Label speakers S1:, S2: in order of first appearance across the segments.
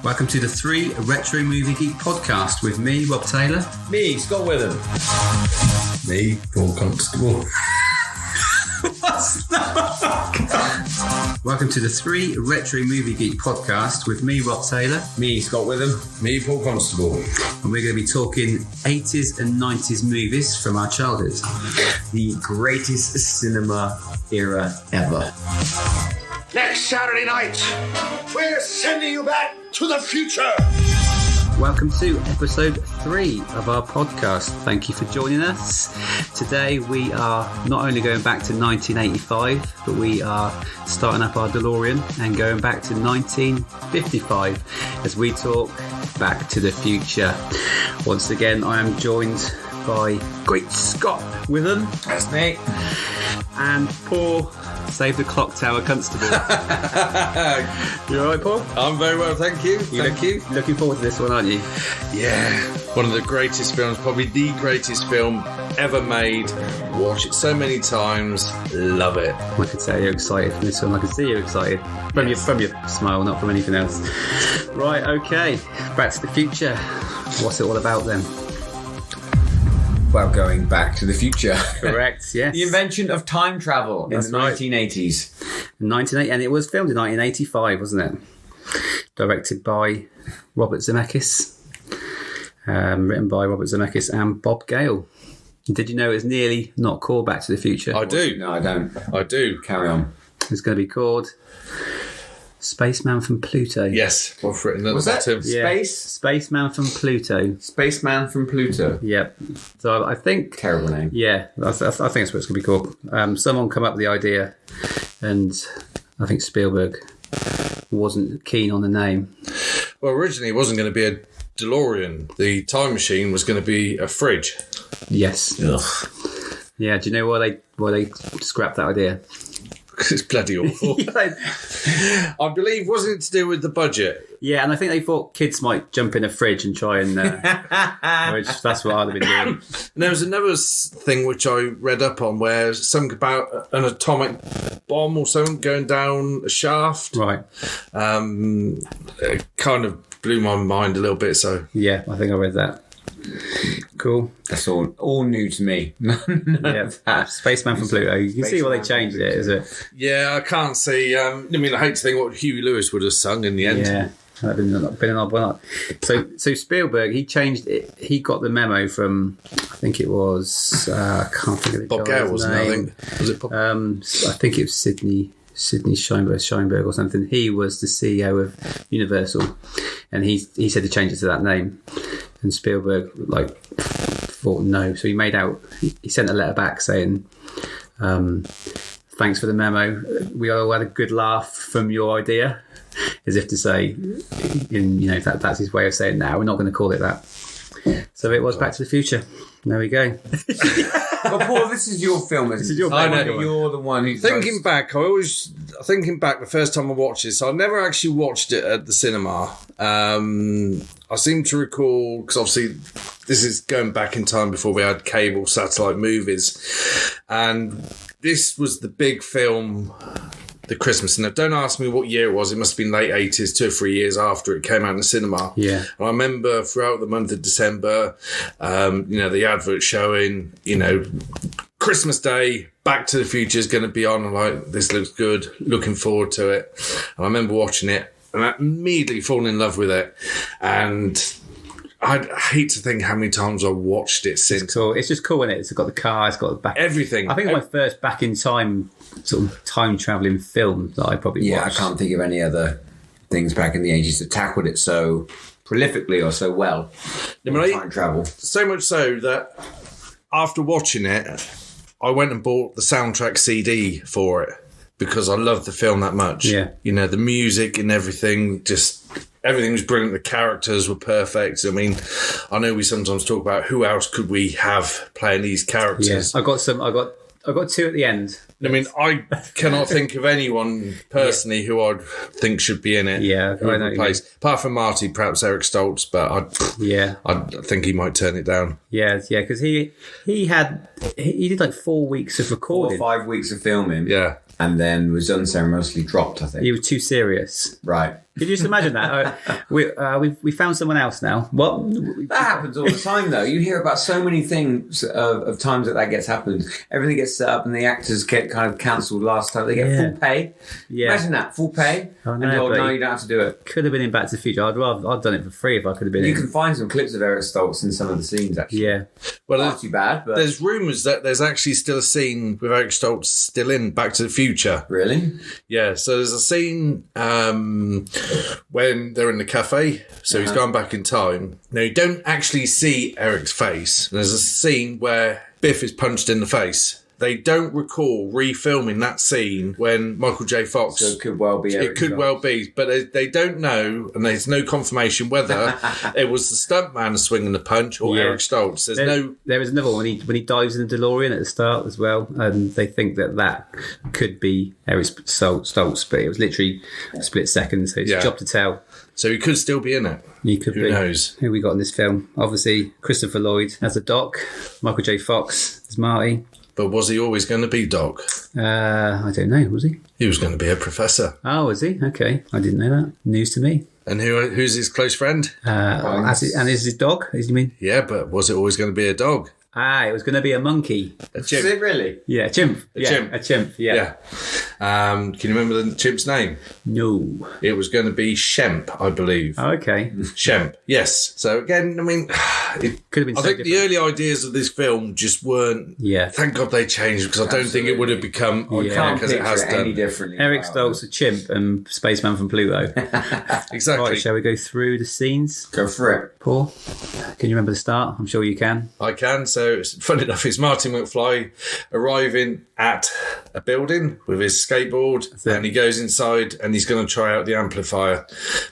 S1: Welcome to the 3 Retro Movie Geek podcast with me, Rob Taylor.
S2: Me, Scott Witham.
S3: Me, Paul Constable.
S1: Welcome to the 3 Retro Movie Geek podcast with me, Rob Taylor.
S2: Me, Scott Witham.
S3: Me, Paul Constable.
S1: And we're going to be talking 80s and 90s movies from our childhood.
S2: The greatest cinema era ever.
S4: Next Saturday night, we're sending you back to the future.
S1: Welcome to episode 3 of our podcast. Thank you for joining us. Today we are not only going back to 1985, but we are starting up our DeLorean and going back to 1955 as we talk Back to the Future. Once again, I am joined by great Scott Witham.
S2: That's me.
S1: And Paul, Save the Clock Tower Constable. You alright, Paul?
S3: I'm very well, thank you.
S1: Looking forward to this one, aren't you?
S3: Yeah, one of the greatest films, probably the greatest film ever made. Watch it so many times, love it.
S1: I could say you're excited from this one. I can see you're excited from your smile, not from anything else. Right, okay. Back to the Future. What's it all about then?
S2: Well, going back to the future.
S1: Correct, yes.
S2: The invention of time travel in the 1980s.
S1: 1980, and it was filmed in 1985, wasn't it? Directed by Robert Zemeckis. Written by Robert Zemeckis and Bob Gale. Did you know it's nearly not called Back to the Future?
S3: I do.
S2: No, I don't.
S3: I do.
S2: Carry on.
S1: It's going to be called Spaceman from Pluto.
S3: Yes, what's written at
S2: Was
S3: the
S2: that
S3: bottom.
S1: Spaceman from Pluto.
S2: Spaceman from Pluto.
S1: Yep. So I think...
S2: Terrible name.
S1: Yeah, I think that's what it's going to be called. Someone come up with the idea, and I think Spielberg wasn't keen on the name.
S3: Well, originally it wasn't going to be a DeLorean. The time machine was going to be a fridge.
S1: Yes.
S2: Ugh.
S1: Yeah, do you know why they scrapped that idea?
S3: It's bloody awful. I believe, wasn't it to do with the budget?
S1: Yeah, and I think they thought kids might jump in a fridge and try and... which that's what I'd have been doing.
S3: And there was another thing which I read up on where something about an atomic bomb or something going down a shaft.
S1: Right.
S3: It kind of blew my mind a little bit, so...
S1: Yeah, I think I read that. Cool.
S2: That's all new to me.
S1: Yeah, Spaceman from Pluto. You can see why they changed it, is it?
S3: Yeah, I can't see... I hate to think what Huey Lewis would have sung in the end.
S1: Yeah, that'd been an odd one. So Spielberg, he changed it. He got the memo from, I think it was... I can't think of the
S3: Bob Gale, wasn't it, I think? Was it Bob?
S1: I think it was Sidney Sheinberg or something. He was the CEO of Universal, and he said to change it to that name. And Spielberg thought no, so he sent a letter back saying, "Thanks for the memo. We all had a good laugh from your idea," as if to say, that's his way of saying, "No, we're not going to call it that." So it was Back to the Future. There we go.
S2: But Paul, this is your film. This is your film.
S3: I know.
S2: You're the one who's...
S3: Thinking back, the first time I watched this, I never actually watched it at the cinema. I seem to recall, because obviously this is going back in time before we had cable satellite movies, and this was the big film, the Christmas. Now, don't ask me what year it was. It must have been late 80s, 2 or 3 years after it came out in the cinema.
S1: Yeah.
S3: And I remember throughout the month of December, the advert showing, Christmas Day, Back to the Future is going to be on. I'm like, this looks good. Looking forward to it. And I remember watching it and I immediately fallen in love with it. And I'd hate to think how many times I watched it since.
S1: It's cool. It's just cool, isn't it? It's got the car, it's got the back...
S3: Everything.
S1: I think it's my first back in time, sort of time travelling film that I probably watched.
S2: I can't think of any other things back in the 80s that tackled it so prolifically or so well. Time travel.
S3: So much so that after watching it, I went and bought the soundtrack CD for it because I loved the film that much.
S1: Yeah.
S3: The music and everything, just... Everything was brilliant. The characters were perfect. I mean, I know we sometimes talk about who else could we have playing these characters.
S1: Yeah. I got 2 at the end.
S3: I mean, I cannot think of anyone personally who I'd think should be in it.
S1: Yeah, I know.
S3: Apart from Marty, perhaps Eric Stoltz, but I think he might turn it down.
S1: Yeah, because he did 4 weeks of recording,
S2: 4 or 5 weeks of filming.
S3: Yeah.
S2: And then was unceremoniously dropped, I think.
S1: He was too serious.
S2: Right.
S1: Could you just imagine that? We found someone else now. What?
S2: That happens all the time, though. You hear about so many things of times that gets happened. Everything gets set up and the actors get kind of cancelled last time. They get full pay. Yeah. Imagine that, full pay.
S1: Oh, no,
S2: and no, you don't have to do it.
S1: Could have been in Back to the Future. I'd done it for free if I could have been.
S2: You can find some clips of Eric Stoltz in some of the scenes, actually.
S1: Yeah.
S3: Well,
S2: not too bad, but
S3: there's rumours that there's actually still a scene with Eric Stoltz still in Back to the Future.
S2: Really?
S3: Yeah, so there's a scene when they're in the cafe, so he's gone back in time. Now, you don't actually see Eric's face. There's a scene where Biff is punched in the face. They don't recall refilming that scene when Michael J. Fox...
S2: So it could well be Eric
S3: It could
S2: Stoltz.
S3: well be, but they don't know, and there's no confirmation whether it was the stuntman swinging the punch or Eric Stoltz.
S1: There is another one when he dives in the DeLorean at the start as well, and they think that could be Eric Stoltz, but it was literally a split second, so it's a job to tell.
S3: So he could still be in it.
S1: He could be.
S3: Who knows?
S1: Who we got in this film? Obviously, Christopher Lloyd as the Doc, Michael J. Fox as Marty.
S3: But was he always going to be Doc?
S1: I don't know. Was he?
S3: He was going to be a professor.
S1: Oh, was he? Okay, I didn't know that. News to me.
S3: And who's his close friend?
S1: And is his dog? As you mean?
S3: Yeah, but was it always going to be a dog?
S1: It was going to be a monkey.
S3: A chimp.
S2: Is it really?
S1: Yeah, a chimp.
S3: Chimp.
S1: A chimp. Yeah.
S3: Can you remember the chimp's name?
S1: No.
S3: It was going to be Shemp, I believe.
S1: Oh, okay.
S3: Shemp. Yes. So again, I mean, it
S1: could have been.
S3: I think the early ideas of this film just weren't.
S1: Yeah.
S3: Thank God they changed, because I don't think it would have become iconic as it has done.
S2: Any differently.
S1: Eric Stoltz, a chimp, and Spaceman from Pluto.
S3: Exactly.
S1: Right, shall we go through the scenes?
S2: Go for it.
S1: Paul, can you remember the start? I'm sure you can.
S3: I can. So funny enough, it's Marty McFly arriving at a building with his skateboard, and he goes inside and he's going to try out the amplifier.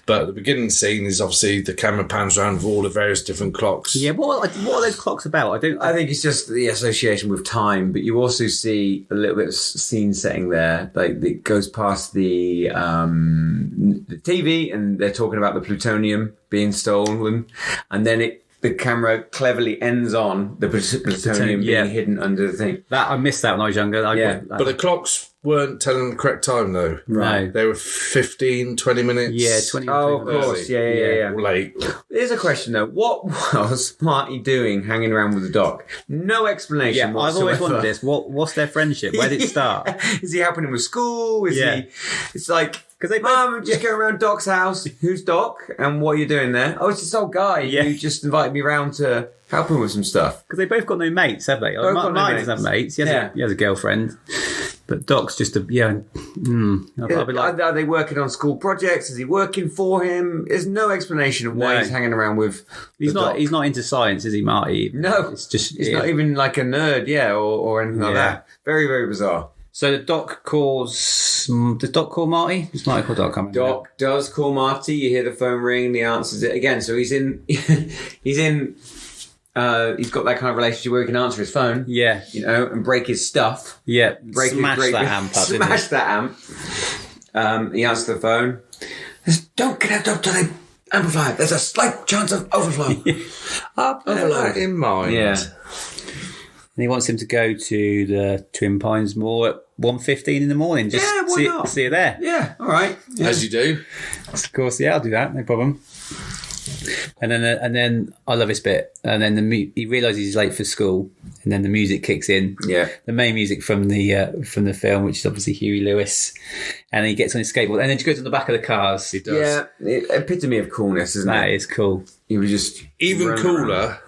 S3: But the beginning scene is obviously the camera pans around with all the various different clocks.
S1: Yeah, what are those clocks about?
S2: I think it's just the association with time, but you also see a little bit of scene setting there. Like it goes past the TV, and they're talking about the plutonium being stolen, and then the camera cleverly ends on the plutonium being hidden under the thing.
S1: That I missed that when I was younger.
S3: But the clocks weren't telling the correct time, though.
S1: Right.
S3: They were 15, 20 minutes.
S1: Yeah, 20
S2: Oh, of course. Yeah.
S3: Late.
S2: Here's a question, though. What was Marty doing hanging around with the Doc? No explanation
S1: Yeah,
S2: whatsoever.
S1: I've always wondered this. What's their friendship? Where did it start?
S2: Is he helping him with school? Is he... It's like...
S1: Because
S2: Mum, just go around Doc's house. Who's Doc? And what are you doing there? Oh, it's this old guy who just invited me round to help him with some stuff.
S1: Because they both got no mates, have they? Marty doesn't have mates. He has a girlfriend. But Doc's just I'll be like,
S2: Are they working on school projects? Is he working for him? There's no explanation of why he's hanging around with
S1: He's not into science, is he, Marty?
S2: No.
S1: It's just...
S2: He's not even like a nerd, or anything like that. Very, very bizarre.
S1: So the Doc calls... Does Doc call Marty? Does Marty call Doc?
S2: Doc does call Marty. You hear the phone ring and he answers it again. So he's in... he's got that kind of relationship where he can answer his phone.
S1: Yeah.
S2: And break his stuff.
S1: Yeah. Smash that amp up.
S2: Smash that amp. He answers the phone. Don't connect up to the amplifier. There's a slight chance of overflow.
S3: Overload in mind.
S2: Yeah.
S1: And he wants him to go to the Twin Pines Mall at 1:15 in the morning. Just
S2: why not?
S1: See you there.
S2: Yeah, all right. Yeah.
S3: As you do.
S1: Of course, I'll do that. No problem. And then I love this bit. And then he realises he's late for school, and then the music kicks in.
S2: Yeah,
S1: the main music from the film, which is obviously Huey Lewis. And he gets on his skateboard, and then he goes on the back of the cars.
S3: He does.
S2: Yeah, epitome of coolness, isn't it?
S1: That is cool.
S2: He was just
S3: even cooler.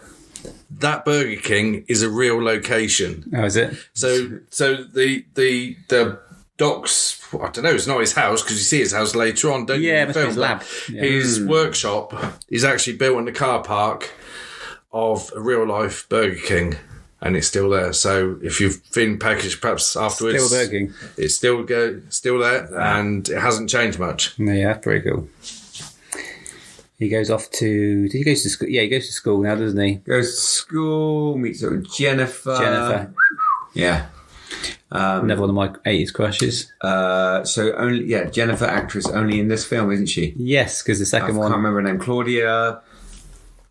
S3: That Burger King is a real location.
S1: Oh, is it?
S3: So the Doc's, I don't know, it's not his house, because you see his house later on, don't you?
S1: Yeah, it must be his lab. Yeah.
S3: His workshop is actually built in the car park of a real life Burger King, and it's still there. So if you've been packaged perhaps afterwards,
S1: still Burger King.
S3: It's still there, and it hasn't changed much.
S1: Yeah, pretty cool. He goes off to... Did he go to school? Yeah, he goes to school now, doesn't he?
S2: Goes to school, meets up with Jennifer. Yeah.
S1: Another one of my 80s crushes.
S2: Jennifer, actress, only in this film, isn't she?
S1: Yes, because the second one...
S2: I can't remember her name. Claudia...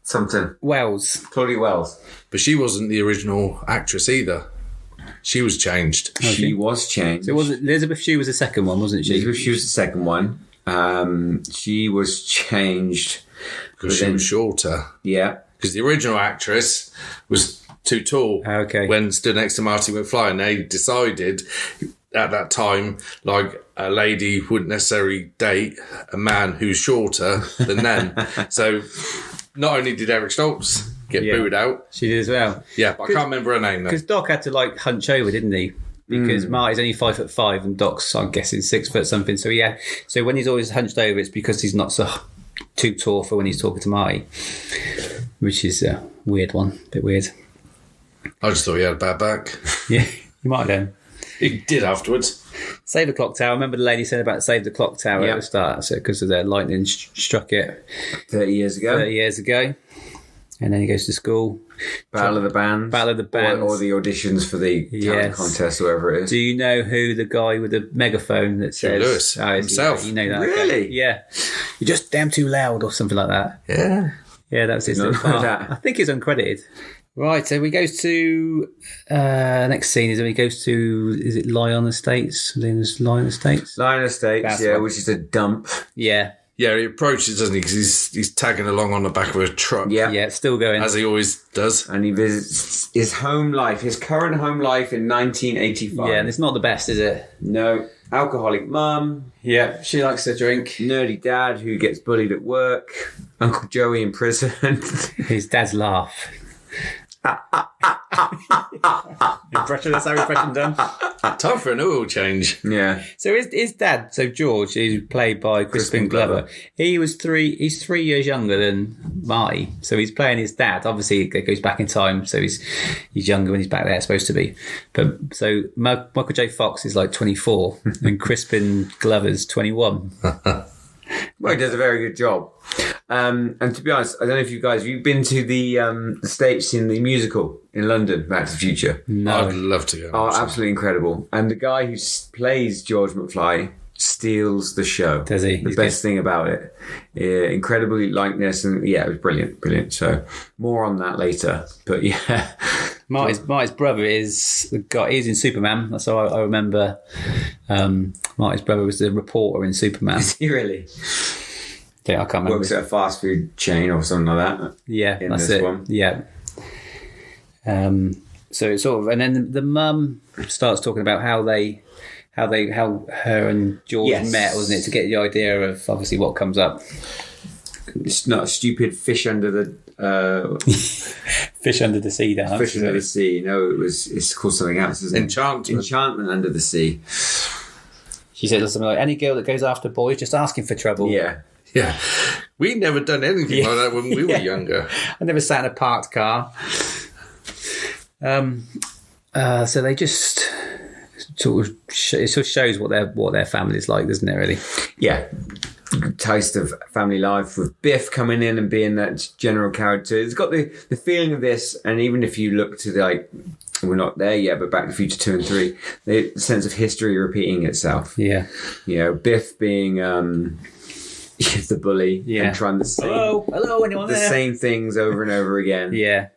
S2: something. Claudia Wells.
S3: But she wasn't the original actress either. She was changed.
S2: She was changed.
S1: So was it Elizabeth Shue was the second one, wasn't she?
S2: Elizabeth Shue was the second one. She was changed
S3: because she was shorter.
S2: Yeah.
S3: Because the original actress was too tall.
S1: Okay.
S3: When stood next to Marty McFly, and they decided at that time, like, a lady wouldn't necessarily date a man who's shorter than them. So not only did Eric Stoltz get booed out,
S1: she did as well.
S3: Yeah, but I can't remember her name though.
S1: Because Doc had to like hunch over, didn't he? Because Marty's only 5'5" and Doc's, I'm guessing, 6 foot something. So so when he's always hunched over, it's because he's not so too tall for when he's talking to Marty, which is a weird one, a bit weird.
S3: I just thought he had a bad back.
S1: Yeah, you might have done.
S3: He did afterwards.
S1: Save the clock tower. Remember the lady said about save the clock tower at the start, so because of the lightning struck it
S2: 30 years ago.
S1: And then he goes to school.
S2: Battle of the Bands. Or the auditions for the talent contest, or whatever it is.
S1: Do you know who the guy with the megaphone that says...
S3: Lewis himself.
S1: You know that.
S2: Really?
S1: Okay. Yeah. You're just damn too loud or something like that.
S3: Yeah.
S1: Yeah, that was his little part. I think it's uncredited. Right, so he goes to... next scene is when he goes to... Is it Lion Estates?
S2: Lion Estates, which is a dump.
S1: Yeah.
S3: Yeah, he approaches, doesn't he? Because he's tagging along on the back of a truck.
S2: Yeah,
S1: it's still going.
S3: As he always does.
S2: And he visits his home life, his current home life in 1985.
S1: Yeah, and it's not the best, is it?
S2: No. Alcoholic mum.
S1: Yeah, she likes to drink.
S2: Nerdy dad who gets bullied at work. Uncle Joey in prison.
S1: His dad's laugh. Impression, that's how impression done.
S3: Time for an oil change.
S2: Yeah.
S1: So his dad, so George, who's played by Crispin Glover, he's 3 years younger than Marty. So he's playing his dad. Obviously it goes back in time, so he's younger when he's back there, supposed to be. But so Michael J. Fox is like 24 and Crispin Glover's 21.
S2: Well, he does a very good job. And to be honest, I don't know if you've been to the States in the musical in London, Back to the Future.
S3: No. I'd love to go.
S2: Oh, absolutely incredible. And the guy who plays George McFly steals the show.
S1: Does he?
S2: The best thing about it. Incredibly likeness, and it was brilliant. So more on that later. But yeah.
S1: Marty's brother is the guy. He's in Superman. That's how I remember. Marty's brother was the reporter in Superman.
S2: Is he really?
S1: Yeah, I can't remember.
S2: Works at a fast food chain or something like that.
S1: Yeah, that's it.
S2: One.
S1: Yeah. So it's sort of, and then the mum starts talking about how her and George met, wasn't it, to get the idea of obviously what comes up.
S2: It's not a stupid fish under the
S1: fish under the sea dance.
S2: Fish under the sea. No, it's called something else, isn't it? Enchantment Under the Sea.
S1: She said something like, any girl that goes after boys just asking for trouble.
S3: Yeah. We never done anything like that when we were younger.
S1: I never sat in a parked car. So they just sort of shows what their family's like, doesn't it, really?
S2: Yeah. Taste of family life with Biff coming in and being that general character. It's got the feeling of this, and even if you look to we're not there yet, but Back to the Future 2 and 3, the sense of history repeating itself.
S1: Yeah.
S2: Biff being the bully and trying the same,
S1: hello, anyone there?
S2: Same things over and over again.
S1: Yeah.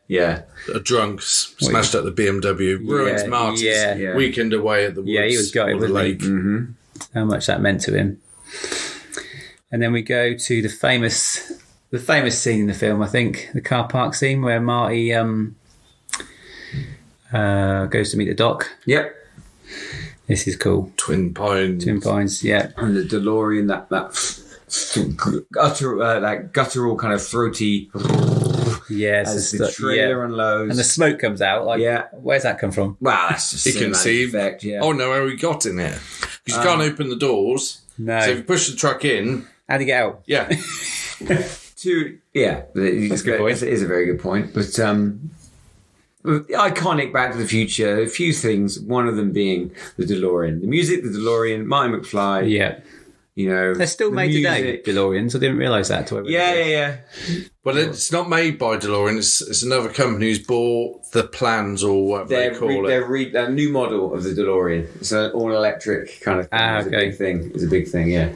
S3: A drunk smashed up the BMW, ruins Marty's weekend away at the woods.
S1: Yeah, he was gutted with the lake.
S2: Mm-hmm.
S1: How much that meant to him. And then we go to the famous scene in the film, I think, the car park scene where Marty goes to meet the Doc.
S2: Yep.
S1: This is cool.
S3: Twin Pines,
S2: yeah. And the DeLorean, that guttural kind of throaty.
S1: Yes,
S2: as the trailer unloads,
S1: and the smoke comes out. Where's that come from?
S2: Wow, that's just
S3: you can see.
S2: Effect,
S3: Oh no, how he got in it? Because you can't open the doors.
S1: No.
S3: So if you push the truck in,
S1: how do you get out?
S3: Yeah.
S2: That's a good point. It is a very good point. But iconic Back to the Future. A few things. One of them being the DeLorean, the music, the DeLorean, Marty McFly.
S1: Yeah.
S2: They're
S1: still made today, DeLoreans. I didn't realise that.
S2: Yeah.
S3: Well, it's not made by DeLorean. It's another company who's bought the plans or whatever they call it.
S2: Their new model of the DeLorean. It's an all-electric kind of thing. It's a big thing. It's a big thing, yeah.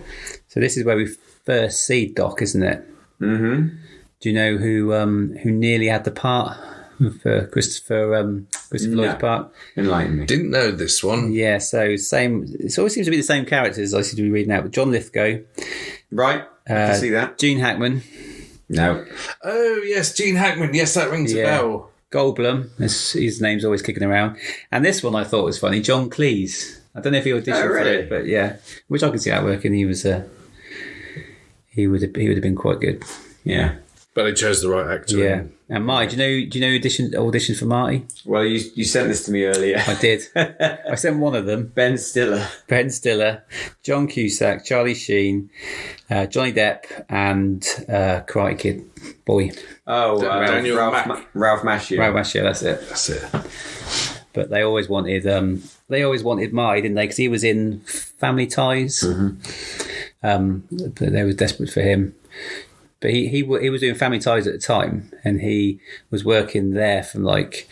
S1: So this is where we first see Doc, isn't it?
S2: Mm-hmm.
S1: Do you know who nearly had the part for Christopher Lloyd's part?
S2: Enlighten me.
S3: Didn't know this one.
S1: Yeah, so same. It always seems to be the same characters I seem to be reading out. But John Lithgow,
S2: Right. I can see that.
S1: Gene Hackman.
S2: No.
S3: Oh, yes, Gene Hackman. Yes, that rings a bell.
S1: Goldblum. His name's always kicking around. And this one I thought was funny. John Cleese. I don't know if he auditioned for it, but yeah, which I could see that working. He was he would have been quite good. Yeah.
S3: But they chose the right actor.
S1: Yeah. And Marty, do you know audition for Marty?
S2: Well, you sent this to me earlier.
S1: I did. I sent one of them.
S2: Ben Stiller,
S1: John Cusack, Charlie Sheen, Johnny Depp, and Karate Kid boy.
S2: Oh, Ralph Macchio.
S1: Ralph Macchio, that's it.
S3: That's it.
S1: But they always wanted Marty, didn't they? Because he was in Family Ties. But they were desperate for him. But he was doing Family Ties at the time, and he was working there from like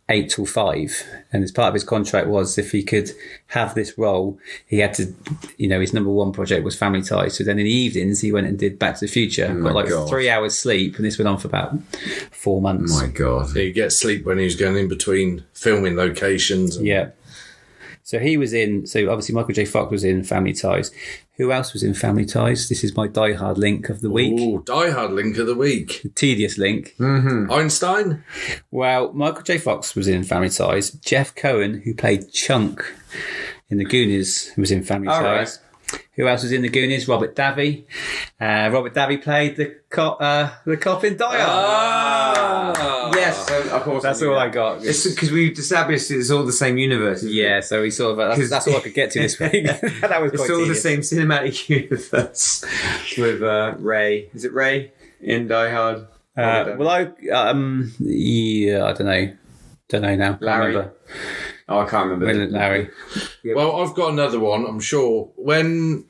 S1: 8 till 5. And as part of his contract was if he could have this role, he had to, his number one project was Family Ties. So then in the evenings, he went and did Back to the Future. Got like 3 hours sleep, and this went on for about 4 months.
S2: Oh my God.
S3: He get sleep when he was going in between filming locations.
S1: Yeah. So he was in, obviously Michael J. Fox was in Family Ties. Who else was in Family Ties? This is my Die Hard link of the week.
S3: Ooh, Die Hard link of the week.
S1: The tedious link.
S2: Mm-hmm.
S3: Einstein?
S1: Well, Michael J. Fox was in Family Ties. Jeff Cohen, who played Chunk in The Goonies, was in Family Ties.
S2: Right.
S1: Who else was in The Goonies? Robert Davi. Robert Davi played the cop in Die Hard.
S2: Yes, of course.
S1: That's all I got.
S2: It's because we've established it's all the same universe.
S1: Yeah, so he sort of that's all I could get to this week. That was quite
S2: It's all
S1: tedious.
S2: the same cinematic universe with Ray. Is it Ray in Die Hard?
S1: I don't know. Don't know now.
S2: Larry.
S1: Can't
S2: Oh, I can't remember.
S1: remember. Larry.
S3: Well, I've got another one, I'm sure. When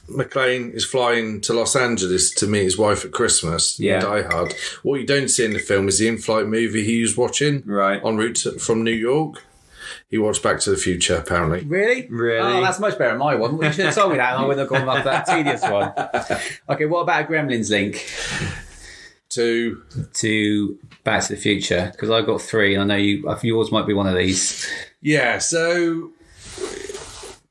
S3: McClane is flying to Los Angeles to meet his wife at Christmas in Die Hard, what you don't see in the film is the in-flight movie he was watching en route from New York. He watched Back to the Future, apparently.
S1: Really? Oh, that's much better than my one. You should have told me that, and I wouldn't have gone off that tedious one. Okay, what about a Gremlins link to Back to the Future? Because I've got 3, and I know yours might be one of these.
S3: Yeah, so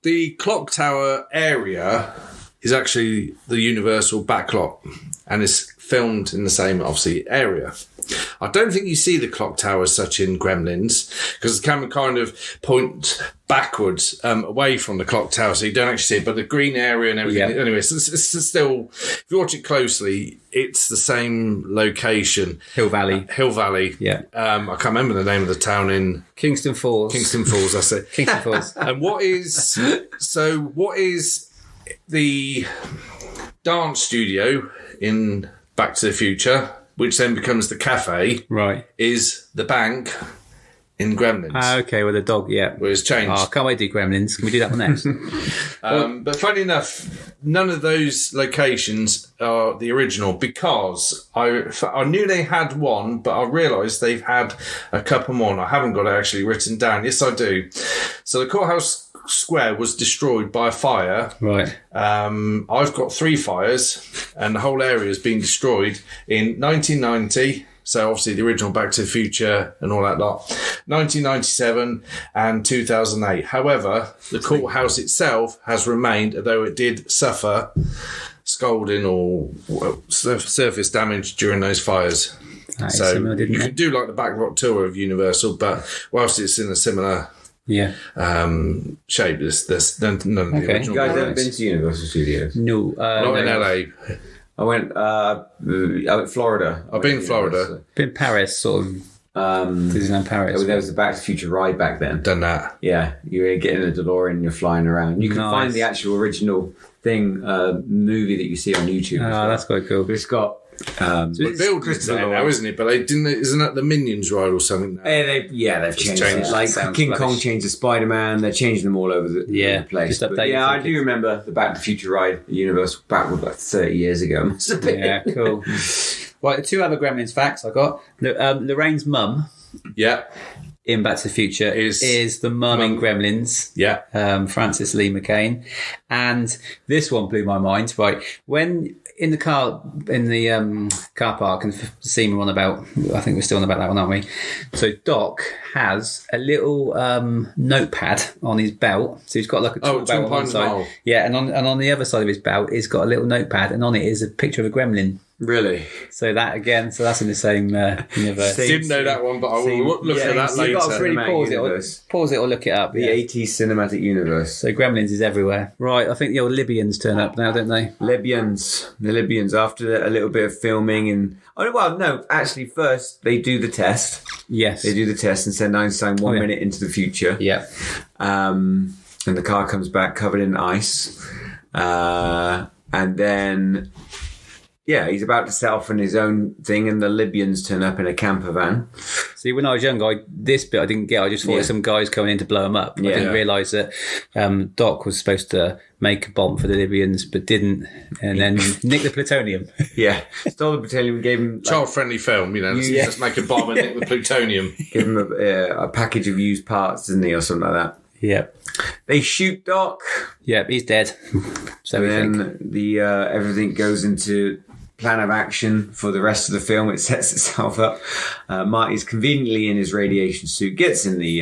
S3: the clock tower area is actually the Universal backlot, and it's filmed in the same, obviously, area. I don't think you see the clock tower as such in Gremlins, because the camera kind of points backwards away from the clock tower, so you don't actually see it, but the green area and everything.
S1: Yeah.
S3: Anyway, so it's still, if you watch it closely, it's the same location.
S1: Hill Valley.
S3: Yeah. I can't remember the name of the town in...
S1: Kingston Falls,
S3: that's it.
S1: Kingston Falls.
S3: And what is the dance studio in Back to the Future, which then becomes the cafe,
S1: Right.
S3: is the bank in Gremlins.
S1: Okay, with the dog, yeah.
S3: Where it's changed.
S1: Oh, can't wait to do Gremlins. Can we do that one next?
S3: But funny enough, none of those locations are the original, because I knew they had one, but I realised they've had a couple more, and I haven't got it actually written down. Yes, I do. So the courthouse square was destroyed by a fire.
S1: Right.
S3: I've got 3 fires, and the whole area has been destroyed in 1990. So obviously the original Back to the Future and all that lot. 1997 and 2008. However, the courthouse itself has remained, although it did suffer scalding or surface damage during those fires. So you could do like the backlot tour of Universal, but whilst it's in a similar shape, there's none of the original.
S2: You guys haven't been to Universal Studios?
S1: No.
S3: Not in LA.
S2: I went Florida.
S3: I've been in Florida.
S1: Been Paris, sort of. Disneyland Paris.
S2: There was a Back to the Future ride back then.
S3: Done that.
S2: Yeah, you're getting a DeLorean and you're flying around. You can find the actual original movie that you see on YouTube.
S1: Oh, that's quite cool.
S2: But it's got...
S3: But Bill Crystal now, isn't it? But isn't that the Minions ride or something now?
S2: They've changed it. Like
S1: Sounds
S2: King
S1: rubbish.
S2: Kong changed to Spider-Man. They're changing them all over the place.
S1: just
S2: But
S1: update
S2: I
S1: your
S2: do remember the Back to the Future ride at Universal back like 30 years ago. Must have been.
S1: Yeah, cool. Right, 2 other Gremlins facts I got. Lorraine's mum
S3: Yeah.
S1: in Back to the Future is the mum in Gremlins.
S3: Yeah.
S1: Frances Lee McCain. And this one blew my mind. Right. When in the car park, and the scene we're on about, I think we're still on about that one, aren't we? So Doc has a little notepad on his belt. So he's got like a tool belt on one side.
S3: Mile.
S1: Yeah, and on the other side of his belt, he's got a little notepad, and on it is a picture of a gremlin.
S2: Really?
S1: So that again, so that's in the same universe.
S3: Didn't know that one, but I will look at that
S1: so
S3: later.
S1: you've got to really
S2: Cinematic
S1: pause it or look it up.
S2: The
S1: Yeah.
S2: 80s cinematic universe.
S1: So Gremlins is everywhere. Right, I think the old Libyans turn up now, don't they?
S2: Libyans. The Libyans, after a little bit of filming and... Oh, well, no, actually, first, they do the test.
S1: Yes.
S2: They do the test and send Einstein 1
S1: yeah.
S2: minute into the future.
S1: Yeah.
S2: And the car comes back covered in ice. And then... Yeah, he's about to set off on his own thing, and the Libyans turn up in a camper van.
S1: See, when I was young, this bit I didn't get. I just thought it was some guys coming in to blow him up. I didn't realise that Doc was supposed to make a bomb for the Libyans, but didn't, and then nick the plutonium.
S2: Yeah, stole the plutonium, gave him...
S3: Child-friendly film, let's make a bomb and nick the plutonium.
S2: Give him a package of used parts, didn't he, or something like that.
S1: Yeah.
S2: They shoot Doc.
S1: Yeah, he's dead. So
S2: and then the everything goes into... plan of action for the rest of the film. It sets itself up. Marty's conveniently in his radiation suit, gets in the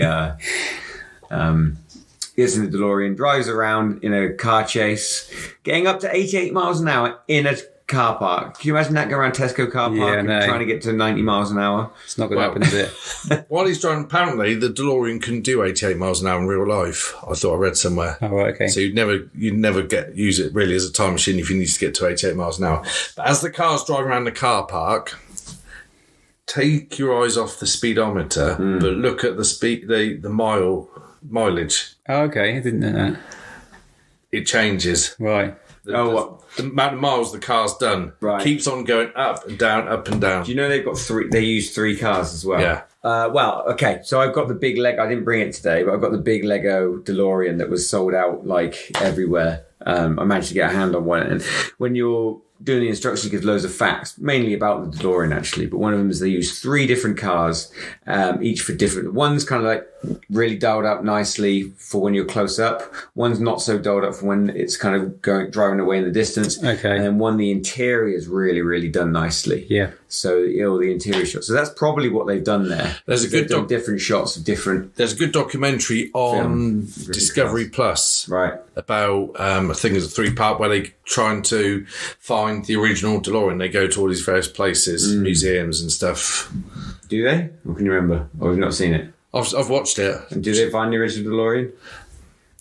S2: DeLorean, drives around in a car chase, getting up to 88 miles an hour in a car park. Can you imagine that going around Tesco car park and trying to get to 90 miles an hour?
S1: It's not going to happen, is it?
S3: While he's driving, apparently the DeLorean couldn't do 88 miles an hour in real life. I thought I read somewhere.
S1: Oh, right, okay.
S3: So you'd never use it really as a time machine if you need to get to 88 miles an hour. But as the car's driving around the car park, take your eyes off the speedometer, but look at the speed, the mileage.
S1: Oh, okay. I didn't know that.
S3: It changes.
S1: Right.
S3: The amount of miles the car's done keeps on going up and down, up and down.
S2: Do you know they've got they use 3 cars as well?
S3: Yeah.
S2: Well, okay, so I've got the big Lego, I didn't bring it today, but I've got the big Lego DeLorean that was sold out like everywhere. I managed to get a hand on one, and when you're doing the instructions, it gives loads of facts, mainly about the DeLorean actually, but one of them is they use 3 different cars, each for different, one's kind of like really dialed up nicely for when you're close up, one's not so dialed up for when it's kind of driving away in the distance,
S1: okay,
S2: and then one, the interior is really, really done nicely.
S1: Yeah.
S2: So the interior shots. So that's probably what they've done there.
S3: There's a good
S2: different shots of different.
S3: There's a good documentary on Discovery Plus,
S2: right?
S3: About I think it's a 3-part where they trying to find the original DeLorean. They go to all these various places, museums and stuff.
S2: Do they? Or can you remember? Or have you not seen it?
S3: I've watched it.
S2: And do they find the original DeLorean?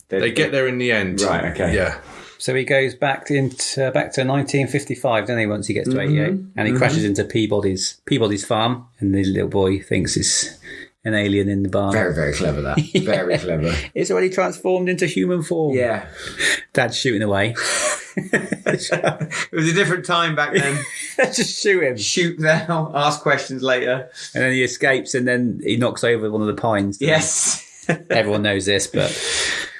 S3: They get there in the end.
S2: Right. Okay.
S3: Yeah.
S1: So he goes back to 1955, doesn't he, once he gets to 88? And he crashes into Peabody's farm, and the little boy thinks it's an alien in the barn.
S2: Very, very clever, that. Very clever.
S1: It's already transformed into human form.
S2: Yeah.
S1: Dad's shooting away.
S2: It was a different time back then.
S1: Just shoot him.
S2: Shoot now, ask questions later.
S1: And then he escapes, and then he knocks over one of the pines.
S2: Yes.
S1: Everyone knows this, but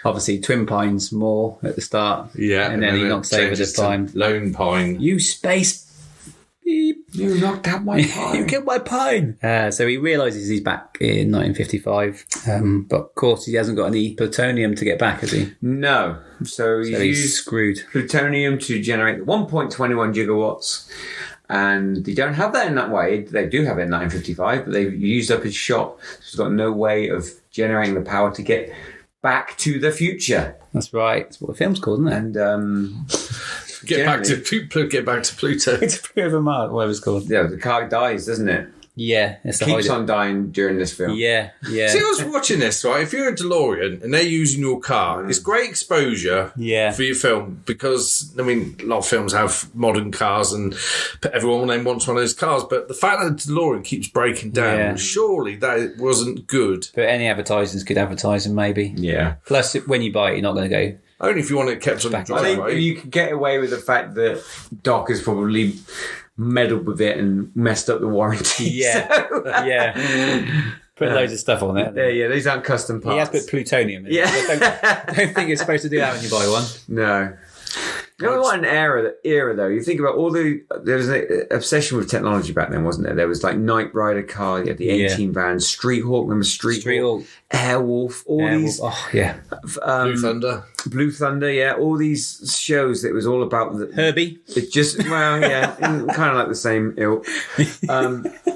S1: obviously Twin Pines more at the start.
S3: Yeah.
S1: And then he knocks over the pine.
S3: Lone Pine.
S1: You space beep.
S2: You knocked out my pine.
S1: You killed my pine. So he realises he's back in 1955. But of course he hasn't got any plutonium to get back, has he?
S2: No. So
S1: he's
S2: used
S1: screwed.
S2: Plutonium to generate 1.21 gigawatts. And they don't have that in that way. They do have it in 1955, but they've used up his shot. So he's got no way of generating the power to get back to the future.
S1: That's right. That's what the film's called, isn't it?
S2: And
S3: get back to Pluto.
S1: It's Pluto Mars, whatever it's called.
S2: Yeah, the car dies, doesn't it?
S1: Yeah, it's
S2: Keeps on dying during this film.
S1: Yeah.
S3: See, I was watching this, right? If you're a DeLorean and they're using your car, it's great exposure for your film because, I mean, a lot of films have modern cars and everyone then wants one of those cars. But the fact that the DeLorean keeps breaking down, surely that wasn't good.
S1: But any advertising's good advertising, maybe.
S2: Yeah.
S1: Plus, when you buy it, you're not going to go...
S3: Only if you want it kept on the
S2: I
S3: driveway.
S2: think you can get away with the fact that Doc has probably meddled with it and messed up the warranty.
S1: Yeah. Yeah. Put loads of stuff on it.
S2: Yeah, these aren't custom parts.
S1: He has put plutonium in it.
S2: Yeah.
S1: I don't think you're supposed to do that when you buy one.
S2: No. You know what an era though? You think about there was an obsession with technology back then, wasn't there? There was like Knight Rider car, you had the A-Team van, Street Hawk, remember Street Hawk? Airwolf, these.
S1: Oh, yeah.
S2: Blue Thunder, yeah. All these shows that was all about
S1: Herbie.
S2: It just, well, yeah, kind of like the same ilk.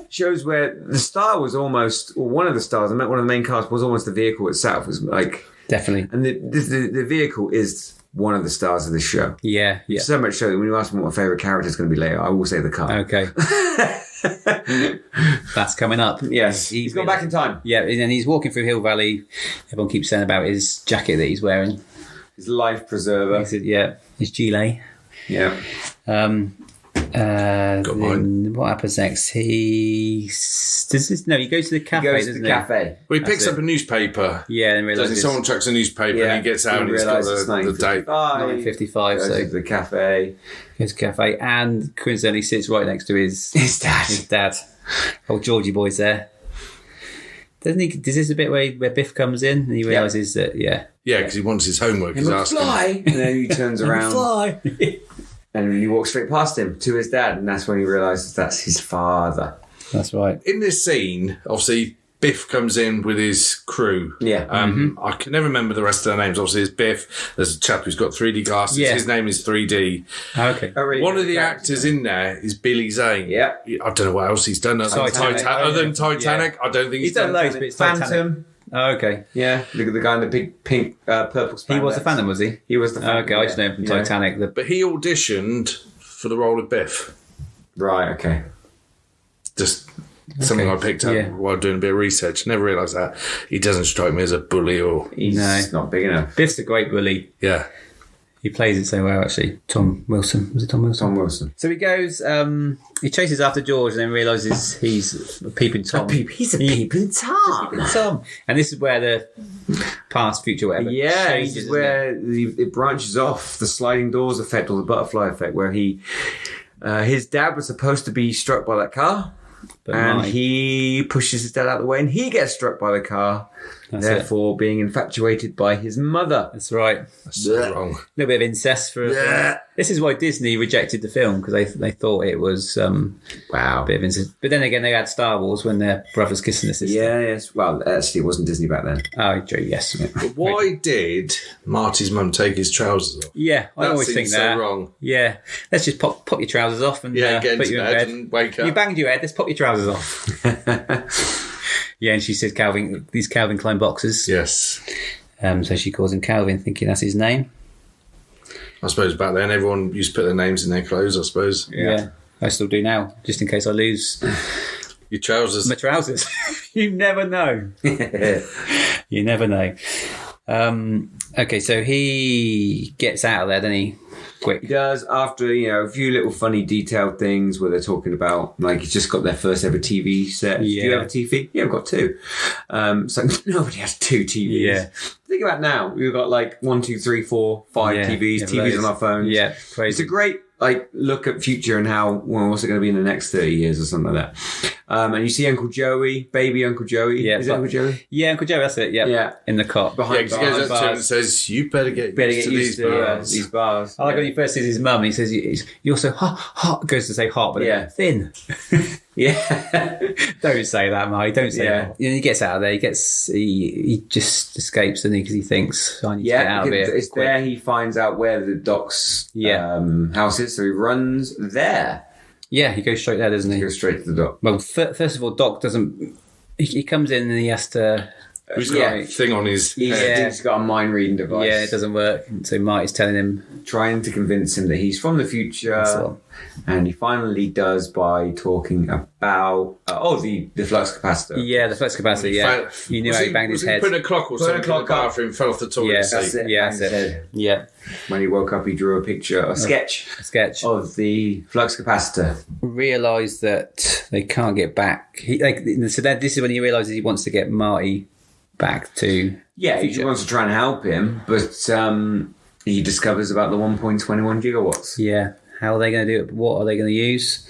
S2: Shows where the star was almost, or one of the stars, I meant one of the main cars was almost the vehicle itself. Was like
S1: definitely,
S2: and the vehicle is one of the stars of the show.
S1: Yeah.
S2: So much so that when you ask me what my favourite character is going to be later, I will say the car.
S1: Okay. That's coming up.
S2: Yes. He's gone back in time.
S1: Yeah, and he's walking through Hill Valley. Everyone keeps saying about his jacket that he's wearing.
S2: His life preserver.
S1: His gilet.
S2: Yeah.
S1: What happens next? He goes to the cafe.
S2: He goes to the cafe.
S3: Well, he picks up a newspaper.
S1: Yeah, and realizes
S3: someone chucks a newspaper and he gets out and he's got the date.
S1: 9:55.
S2: Goes to the cafe.
S1: Goes to the cafe and coincidentally sits right next to his
S2: dad.
S1: His dad. Old Georgie boy's there. Doesn't he? Is this a bit where Biff comes in and he realises that? Yeah,
S3: because he wants his homework. He's asking.
S2: McFly, and then he turns around. McFly. And he walks straight past him to his dad, and that's when he realises that's his father.
S1: That's right.
S3: In this scene, obviously, Biff comes in with his crew.
S2: Yeah.
S3: I can never remember the rest of their names. Obviously, there's Biff. There's a chap who's got 3D glasses.
S1: Yeah.
S3: His name is 3D.
S1: Okay.
S3: One of the actors in there is Billy Zane.
S2: Yeah.
S3: I don't know what else he's done other than Titanic. I don't think he's
S1: done loads, but it's Titanic.
S2: Phantom.
S1: Oh, okay.
S2: Yeah, the guy in the big pink purple spandex.
S1: He was the Phantom, was he?
S2: He was the Phantom.
S1: Okay, I just know him from Titanic.
S3: But he auditioned for the role of Biff.
S2: Right, okay.
S3: Just something I picked up while doing a bit of research. Never realised that. He doesn't strike me as a bully or...
S2: He's not big enough.
S1: Biff's a great bully.
S3: Yeah.
S1: He plays it so well, actually. Tom Wilson. Was it Tom Wilson?
S2: Tom Wilson.
S1: So he goes, he chases after George and then realises he's a peeping Tom.
S2: He's a peeping Tom.
S1: And this is where the past, future, whatever changes.
S2: This is where it branches off the sliding doors effect or the butterfly effect, where his dad was supposed to be struck by that car. And he pushes his dad out of the way and he gets struck by the car, therefore being infatuated by his mother.
S1: That's right.
S3: That's so wrong.
S1: A little bit of incest for This is why Disney rejected the film, because they thought it was a bit of incest. But then again, they had Star Wars when their brothers kissing the sister.
S2: Yeah, yes. Well, actually, it wasn't Disney back then.
S1: Oh, true, yes.
S3: But why did Marty's mum take his trousers off?
S1: Yeah, I always think that.
S3: So wrong.
S1: Yeah, let's just pop your trousers off and
S3: get
S1: put
S3: into
S1: you in
S3: bed
S1: bed
S3: and wake up.
S1: You banged your head, let's pop your trousers off. Yeah, and she says these Calvin Klein boxers.
S3: Yes.
S1: So she calls him Calvin, thinking that's his name.
S3: I suppose back then everyone used to put their names in their clothes, I suppose.
S1: Yeah. I still do now, just in case I lose
S3: your trousers.
S1: My trousers. You never know. You never know. Okay, so he gets out of there, doesn't he? Quick.
S2: He does, after a few little funny detailed things where they're talking about, like, he's just got their first ever TV set. Do you have a TV? Yeah, I've got two. So nobody has two TVs. Yeah. Think about now. We've got like 1, 2, 3, 4, 5 TVs. TVs on our phones.
S1: Yeah, crazy.
S2: It's a great look at future and how what's it going to be in the next 30 years or something like that. And you see Uncle Joey, baby Uncle Joey.
S1: Yeah,
S2: is it Uncle Joey?
S1: Yeah, Uncle Joey. That's it. Yeah. In the cot
S3: behind. Yeah, because he goes up to him and says, "You better get used to
S2: these bars."
S1: I like when he first sees his mum. And he says, "You're so hot." Goes to say hot, but thin. Yeah. Don't say that, Marty. Don't say that. He gets out of there. He just escapes, doesn't he? Because he thinks, I need to get out of here.
S2: It's quick. There he finds out where the doc's house is, so he runs there.
S1: Yeah, he goes straight there, doesn't he?
S2: He goes straight to the dock.
S1: Well, first of all, Doc doesn't... He comes in and he has to...
S3: He's got a thing on his head.
S2: He's got a mind-reading device.
S1: Yeah, it doesn't work. So Marty's telling him...
S2: Trying to convince him that he's from the future. And he finally does by talking about... the flux capacitor.
S1: Yeah, the flux capacitor, yeah. He knew how he banged his head.
S3: He put a clock or something in the bathroom, fell off the toilet seat.
S1: That's it. Yeah.
S2: When he woke up, he drew a sketch of the flux capacitor.
S1: Realised that they can't get back. This is when he realises he wants to get Marty back to
S2: he wants to try and help him, but he discovers about the 1.21 gigawatts.
S1: Yeah. How are they going to do it? What are they going to use?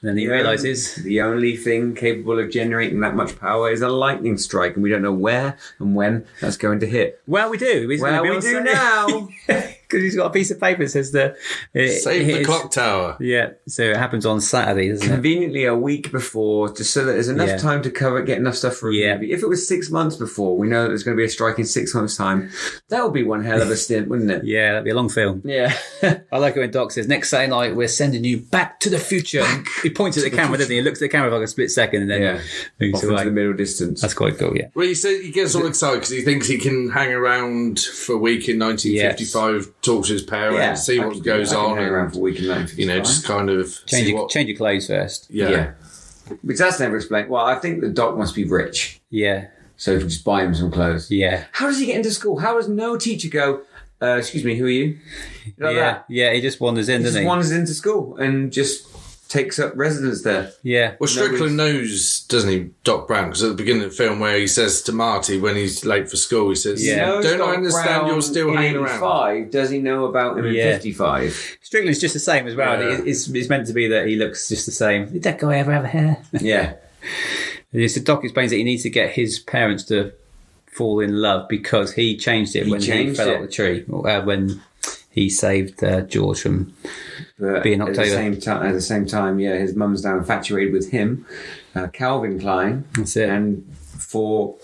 S1: And then he realises
S2: the only thing capable of generating that much power is a lightning strike, and we don't know where and when that's going to hit.
S1: Well, we do.
S2: We do now.
S1: Because he's got a piece of paper that says
S3: Save the clock tower.
S1: Yeah, so it happens on Saturday, doesn't it?
S2: Conveniently a week before, just so that there's enough time to get enough stuff for a movie. If it was 6 months before, we know that there's going to be a strike in 6 months' time. That would be one hell of a stint, wouldn't it?
S1: Yeah, that'd be a long film.
S2: Yeah.
S1: I like it when Doc says, next Saturday night, we're sending you back to the future. He points at the camera, doesn't he? He looks at the camera for like a split second and then moves
S2: Off
S1: away.
S2: into the middle distance.
S1: That's quite cool, yeah.
S3: Well, he said he gets all excited because he thinks he can hang around for a week in 1955, talk to his parents, see what goes on,
S2: hang around for a week in 1955.
S3: just kind of
S1: Change your clothes first.
S3: Yeah.
S2: Because that's never explained. Well, I think the Doc must be rich,
S1: Yeah.
S2: so he can just buy him some clothes.
S1: Yeah.
S2: How does he get into school? How does no teacher go, excuse me, who are you? Like that.
S1: Yeah, he just wanders in,
S2: He
S1: doesn't
S2: just
S1: he?
S2: wanders into school and just takes up residence there.
S1: Yeah.
S3: Well, Strickland knows, doesn't he, Doc Brown? Because at the beginning of the film where he says to Marty when he's late for school, he says, don't I understand you're still hanging around?
S2: Does he know about him in 55?
S1: Strickland's just the same as well.
S3: Yeah.
S1: It's meant to be that he looks just the same. Did that guy ever have hair?
S2: Yeah.
S1: The Doc explains that he needs to get his parents to fall in love because he changed it when he fell out of the tree. When he saved George from being October.
S2: At the same time, his mum's now infatuated with him, Calvin Klein.
S1: That's it.
S2: And for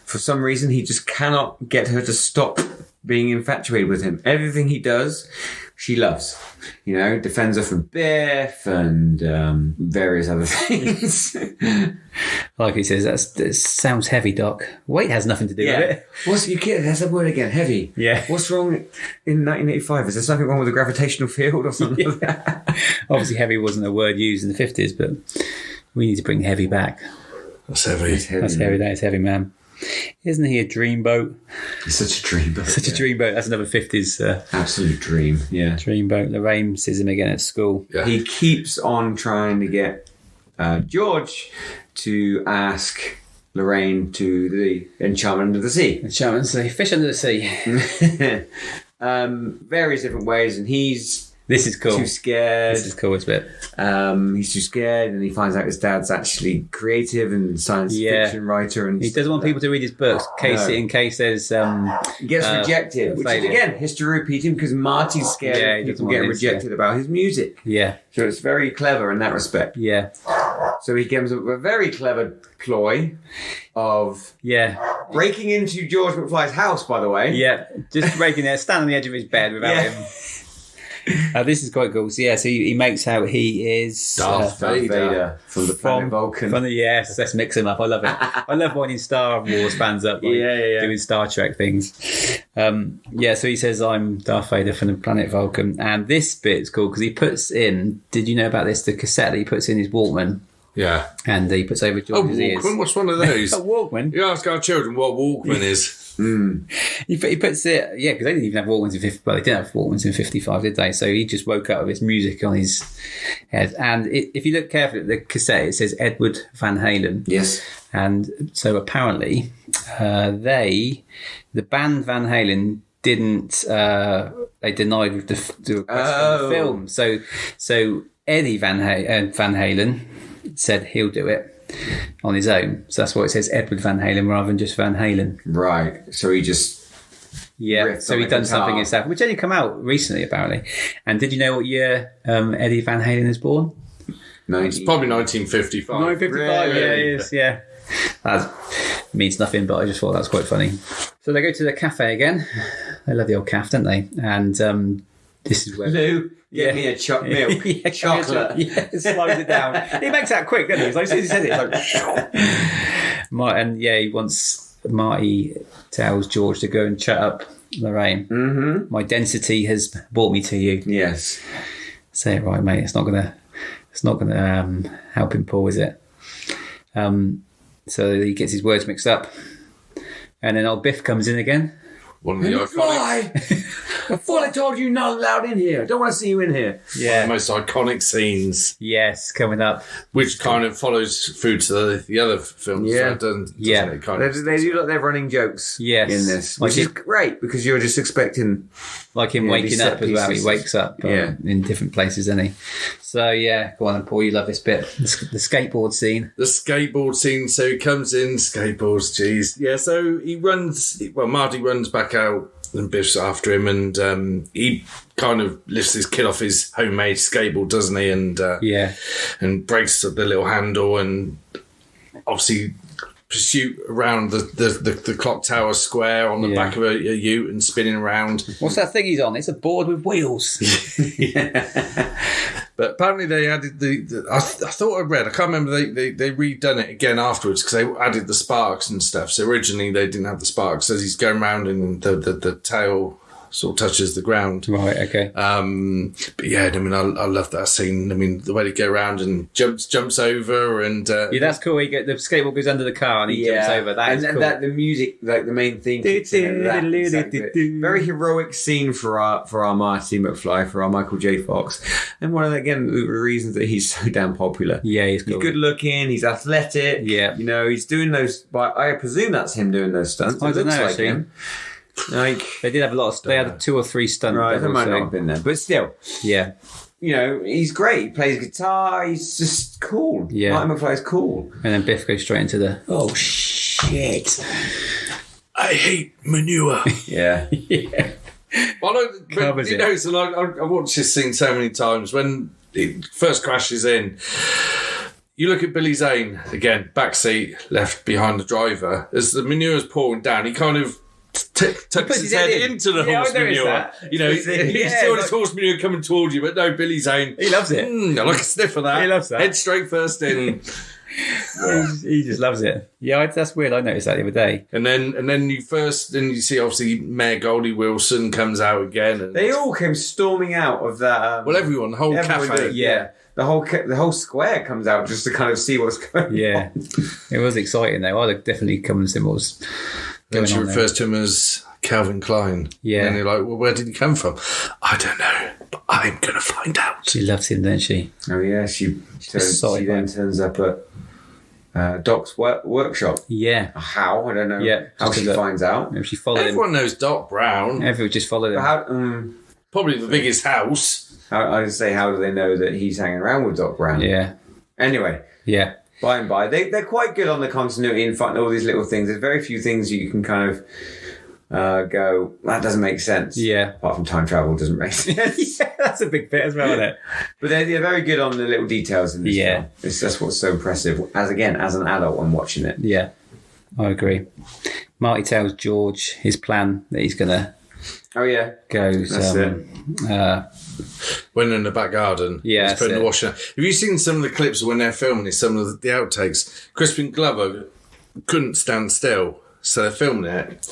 S2: some reason, he just cannot get her to stop being infatuated with him. Everything he does, she loves. Defends her from Biff and various other things.
S1: Like he says, that sounds heavy, Doc. Weight has nothing to do with it.
S2: That's the word again, heavy.
S1: Yeah.
S2: What's wrong in 1985? Is there something wrong with the gravitational field or something?
S1: Yeah. Obviously, heavy wasn't a word used in the 50s, but we need to bring heavy back.
S3: That's heavy.
S1: That's heavy. That is heavy, man. Isn't he a dreamboat?
S2: It's such a dreamboat.
S1: Such a dreamboat. That's another 50s
S2: absolute dream. Yeah.
S1: dreamboat. Lorraine sees him again at school.
S3: Yeah.
S2: He keeps on trying to get George to ask Lorraine to the Enchantment Under the Sea.
S1: Enchantment Under the Sea. Fish Under the Sea.
S2: Various different ways, and he's
S1: This is cool.
S2: too scared.
S1: This is cool, it's a bit.
S2: He's too scared, and he finds out his dad's actually creative and science fiction writer. And
S1: he doesn't want people to read his books in case there's
S2: he gets rejected, which is again history repeating because Marty's scared of people getting rejected about his music.
S1: Yeah.
S2: So it's very clever in that respect.
S1: Yeah.
S2: So he gives a very clever ploy of breaking into George McFly's house, by the way.
S1: Yeah. Just breaking there, stand on the edge of his bed without him. This is quite cool. So he makes out he is
S3: Darth Vader
S2: from the planet Vulcan.
S1: Yes, let's mix him up. I love it. I love winding Star Wars fans up, doing Star Trek things. So he says, I'm Darth Vader from the planet Vulcan. And this bit's cool because he puts in, did you know about this, the cassette that he puts in his Walkman?
S3: Yeah.
S1: And he puts over George's ears.
S3: Walkman? What's one of those?
S1: A Walkman?
S3: You ask our children what Walkman is.
S1: He puts it, because they didn't even have Walkmans in 55. Well, they didn't have Walkmans in 55, did they? So he just woke up with his music on his head. And if you look carefully at the cassette, it says Edward Van Halen.
S2: Yes.
S1: And so apparently, the band Van Halen didn't. They denied the request for the film. So Eddie Van Halen said he'll do it on his own. So that's why it says Edward Van Halen rather than just Van Halen.
S2: Right. So he just
S1: so he done something himself, which only come out recently apparently. And did you know what year Eddie Van Halen is born?
S3: It's probably 1955.
S1: 1955,
S2: Really?
S1: yeah, it is, yeah. That means nothing, but I just thought that was quite funny. So they go to the cafe again. They love the old caf, don't they? And this is where...
S2: Lou, get me a milk. Chocolate.
S1: Yeah, it slows it down. He makes that quick, doesn't he? It's like, as soon as he says it, it's like... he wants... Marty tells George to go and chat up Lorraine. Mm-hmm. My density has brought me to you.
S2: Yes.
S1: Say it right, mate. It's not gonna help him, Paul, is it? So he gets his words mixed up, and then old Biff comes in again.
S3: One of the iconic...
S2: I thought I told you not allowed in here. I don't want to see you in here.
S1: Yeah.
S3: One of the most iconic scenes.
S1: Yes, coming up.
S3: Which kind of follows through to the other films.
S2: Yeah.
S3: Doesn't
S1: Yeah.
S3: it? Kind of.
S2: They do like they're running jokes
S1: Yes.
S2: in this,
S1: Like
S2: which is great because you're just expecting...
S1: Like him
S2: Yeah,
S1: waking
S2: these
S1: up
S2: set
S1: as well. He
S2: pieces.
S1: wakes up in different places, doesn't he? So, go on then, Paul. You love this bit. The skateboard scene.
S3: The skateboard scene. So he comes in, skateboards, geez. Yeah, so he runs... Well, Marty runs back out and Biff's after him, and he kind of lifts his kid off his homemade skateboard, doesn't he? And and breaks the little handle, and obviously pursuit around the clock tower square on the back of a ute and spinning around.
S1: What's that thing he's on? It's a board with wheels.
S3: But apparently they added I thought I read, I can't remember, they redone it again afterwards because they added the sparks and stuff. So originally they didn't have the sparks. As he's going around and the tail sort of touches the ground.
S1: Right, okay.
S3: But yeah, I mean, I love that scene. I mean, the way they go around and jumps over and...
S1: that's cool. The skateboard goes under the car and he jumps over. That is cool.
S2: That the music, like the main theme. Very heroic scene for our Marty McFly, for our Michael J. Fox. And one of the reasons that he's so damn popular.
S1: Yeah, he's cool.
S2: He's good looking, he's athletic.
S1: Yeah.
S2: You know, he's doing those... I presume that's him doing those stunts.
S1: I don't know,
S2: like
S1: actually.
S2: him. Like,
S1: they did have a lot of... They had 2 or 3 stunts.
S2: Right, that might not have been there. But still.
S1: Yeah.
S2: You know, he's great. He plays guitar. He's just cool.
S1: Yeah.
S2: Marty McFly's cool.
S1: And then Biff goes straight into the... Oh, shit.
S3: I hate manure.
S2: Yeah.
S1: Yeah.
S3: But you know, so I watched this scene so many times. When it first crashes in, you look at Billy Zane, again, backseat, left behind the driver. As the manure's pouring down, he kind of tucks his head into the horse manure.
S1: That.
S3: You know, he's still his horse manure coming towards you, but no, Billy Zane.
S1: He loves it.
S3: I like a sniff of that.
S1: He loves that.
S3: Head straight first in.
S1: He just loves it. Yeah, that's weird. I noticed that the other day.
S3: And then you see obviously Mayor Goldie Wilson comes out again. And
S2: they all came storming out of that.
S3: Well, everyone, the whole cafe.
S2: Yeah. The whole square comes out just to kind of see what's going on.
S1: Yeah. It was exciting though. I'd definitely come and see what was
S3: Then
S1: going
S3: she
S1: on
S3: refers to him as Calvin Klein.
S1: Yeah.
S3: And they're like, well, where did he come from? I don't know, but I'm going to find out.
S1: She loves him, doesn't she?
S2: Oh, yeah. She then turns up at Doc's workshop.
S1: Yeah.
S2: How? I don't know.
S1: Yeah.
S2: How she finds out.
S1: Maybe she followed
S3: Everyone knows Doc Brown.
S1: Everyone just followed him.
S2: How,
S3: Probably the biggest house.
S2: I would say, how do they know that he's hanging around with Doc Brown?
S1: Yeah.
S2: Anyway.
S1: Yeah.
S2: By and by. They're quite good on the continuity and finding all these little things. There's very few things you can kind of go, that doesn't make sense.
S1: Yeah.
S2: Apart from time travel doesn't make sense.
S1: Yeah, that's a big bit as well, isn't it?
S2: But they're very good on the little details in this film. That's what's so impressive. As an adult, when watching it.
S1: Yeah. I agree. Marty tells George his plan that he's going to goes.
S2: That's it.
S3: When they're in the back garden,
S1: yeah,
S3: he's putting the washing. Have you seen some of the clips when they're filming this? Some of the outtakes. Crispin Glover couldn't stand still, so they're filming it,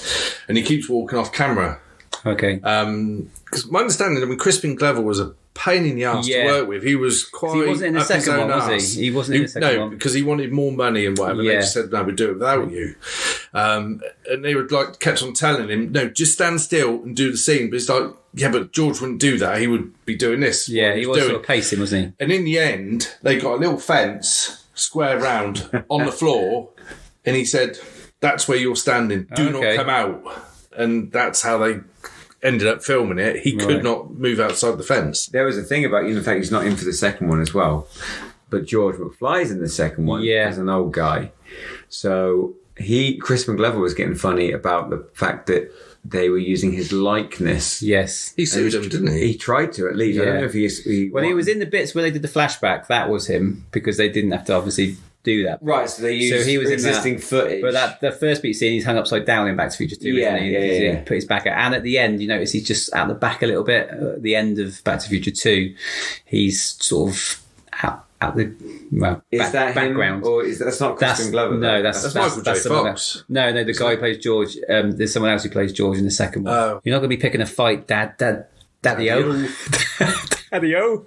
S3: and he keeps walking off camera.
S1: Okay.
S3: Because my understanding, I mean, Crispin Glover was a pain in the arse to work with. He was quite.
S1: He wasn't in the second one, was he? He wasn't in the second one.
S3: No, because he wanted more money and whatever.
S1: Yeah.
S3: They just said, "No, we'll do it without you." And they would kept on telling him, "No, just stand still and do the scene." But it's like, yeah, but George wouldn't do that. He would be doing this.
S1: Yeah, he was sort of pacing, wasn't he?
S3: And in the end, they got a little fence square round on the floor, and he said, "That's where you're standing. Do not come out." And that's how they ended up filming it. He could not move outside the fence.
S2: There was a thing about, the fact he's not in for the second one as well. But George McFly's in the second one as an old guy. So Crispin Glover was getting funny about the fact that they were using his likeness.
S1: Yes.
S3: He sued him, didn't he?
S2: He tried to, at least. I don't know if he
S1: was in the bits where they did the flashback. That was him, because they didn't have to obviously do that.
S2: Right, so they used
S1: he was
S2: existing footage.
S1: But the first beat scene, he's hung upside down in Back to the Future 2, isn't he? He put his back out. And at the end, you notice he's just out the back a little bit. At the end of Back to the Future 2, he's sort of out the background.
S2: Or that's not Crispin Glover?
S1: No, that's
S3: Michael J. Fox.
S1: No, the guy who plays George. There's someone else who plays George in the second one.
S3: Oh.
S1: You're not going to be picking a fight, Daddy-O. Daddy-O.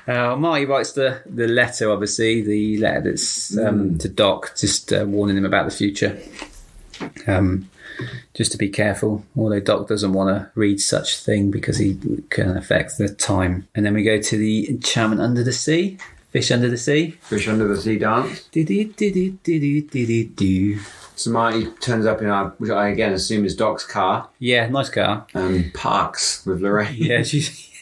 S1: Marty writes the letter, obviously, the letter that's to Doc, just warning him about the future. Just to be careful, although Doc doesn't want to read such thing because he can affect the time. And then we go to the Enchantment Under the Sea. Fish Under the Sea.
S2: Fish Under the Sea dance.
S1: Do.
S2: So Marty turns up in which I again assume is Doc's car,
S1: Yeah, nice car.
S2: and parks with Lorraine.
S1: Yeah,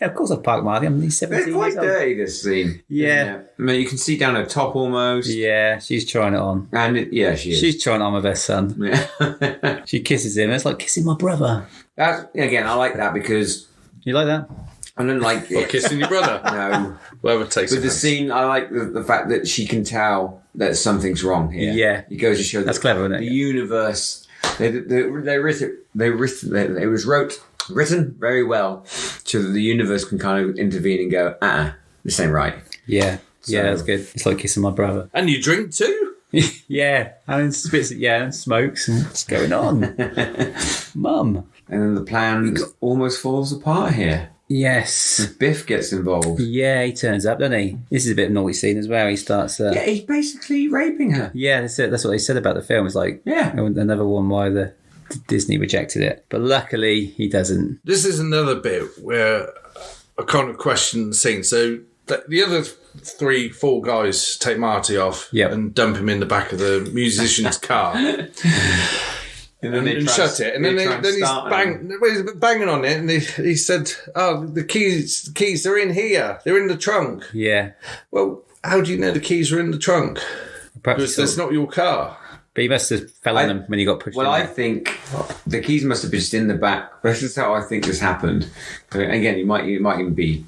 S1: of course I've parked Marty. He's 17
S2: It's quite
S1: years old.
S2: dirty, this scene.
S1: Yeah.
S2: isn't it? I mean, you can see down her top almost.
S1: Yeah, she's trying it on.
S2: And she is.
S1: She's trying it on with her son.
S2: Yeah.
S1: She kisses him. It's like kissing my brother.
S2: Again, I like that because
S1: You like that?
S2: I don't like
S3: Or kissing your brother.
S2: No.
S3: Whoever takes
S2: With
S3: it.
S2: the scene, I like the fact that she can tell that something's wrong here.
S1: Yeah.
S2: It goes to show
S1: That's
S2: that
S1: clever, isn't it?
S2: the universe. It was written very well, so that the universe can kind of intervene and go, this ain't right.
S1: Yeah. Yeah,
S2: So-
S1: that's good. It's like kissing my brother.
S3: And you drink too?
S1: Yeah. And spits it, and smokes. And what's going on? Mum.
S2: And then the plan almost falls apart here.
S1: Yes.
S2: Biff gets involved.
S1: Yeah, he turns up, doesn't he? This is a bit of a naughty scene as well. He starts...
S2: Yeah, he's basically raping her.
S1: Yeah, that's it. That's what they said about the film. It's like
S2: Yeah.
S1: another one why the Disney rejected it, but luckily he doesn't.
S3: This is another bit where I kind of question the scene. So the other 3-4 guys take Marty off
S1: Yep.
S3: and dump him in the back of the musician's car.
S2: And then
S3: and shut it, and then he's banging on it, and he said, "Oh, the keys, they're in here. They're in the trunk."
S1: Yeah,
S3: Well, how do you know the keys are in the trunk?
S1: perhaps
S3: Because that's not your car.
S1: But he must have fell on them when he got pushed.
S2: Well,
S1: in
S2: I
S1: there.
S2: think the keys must have been just in the back. This is how I think this happened. But again, you might even be,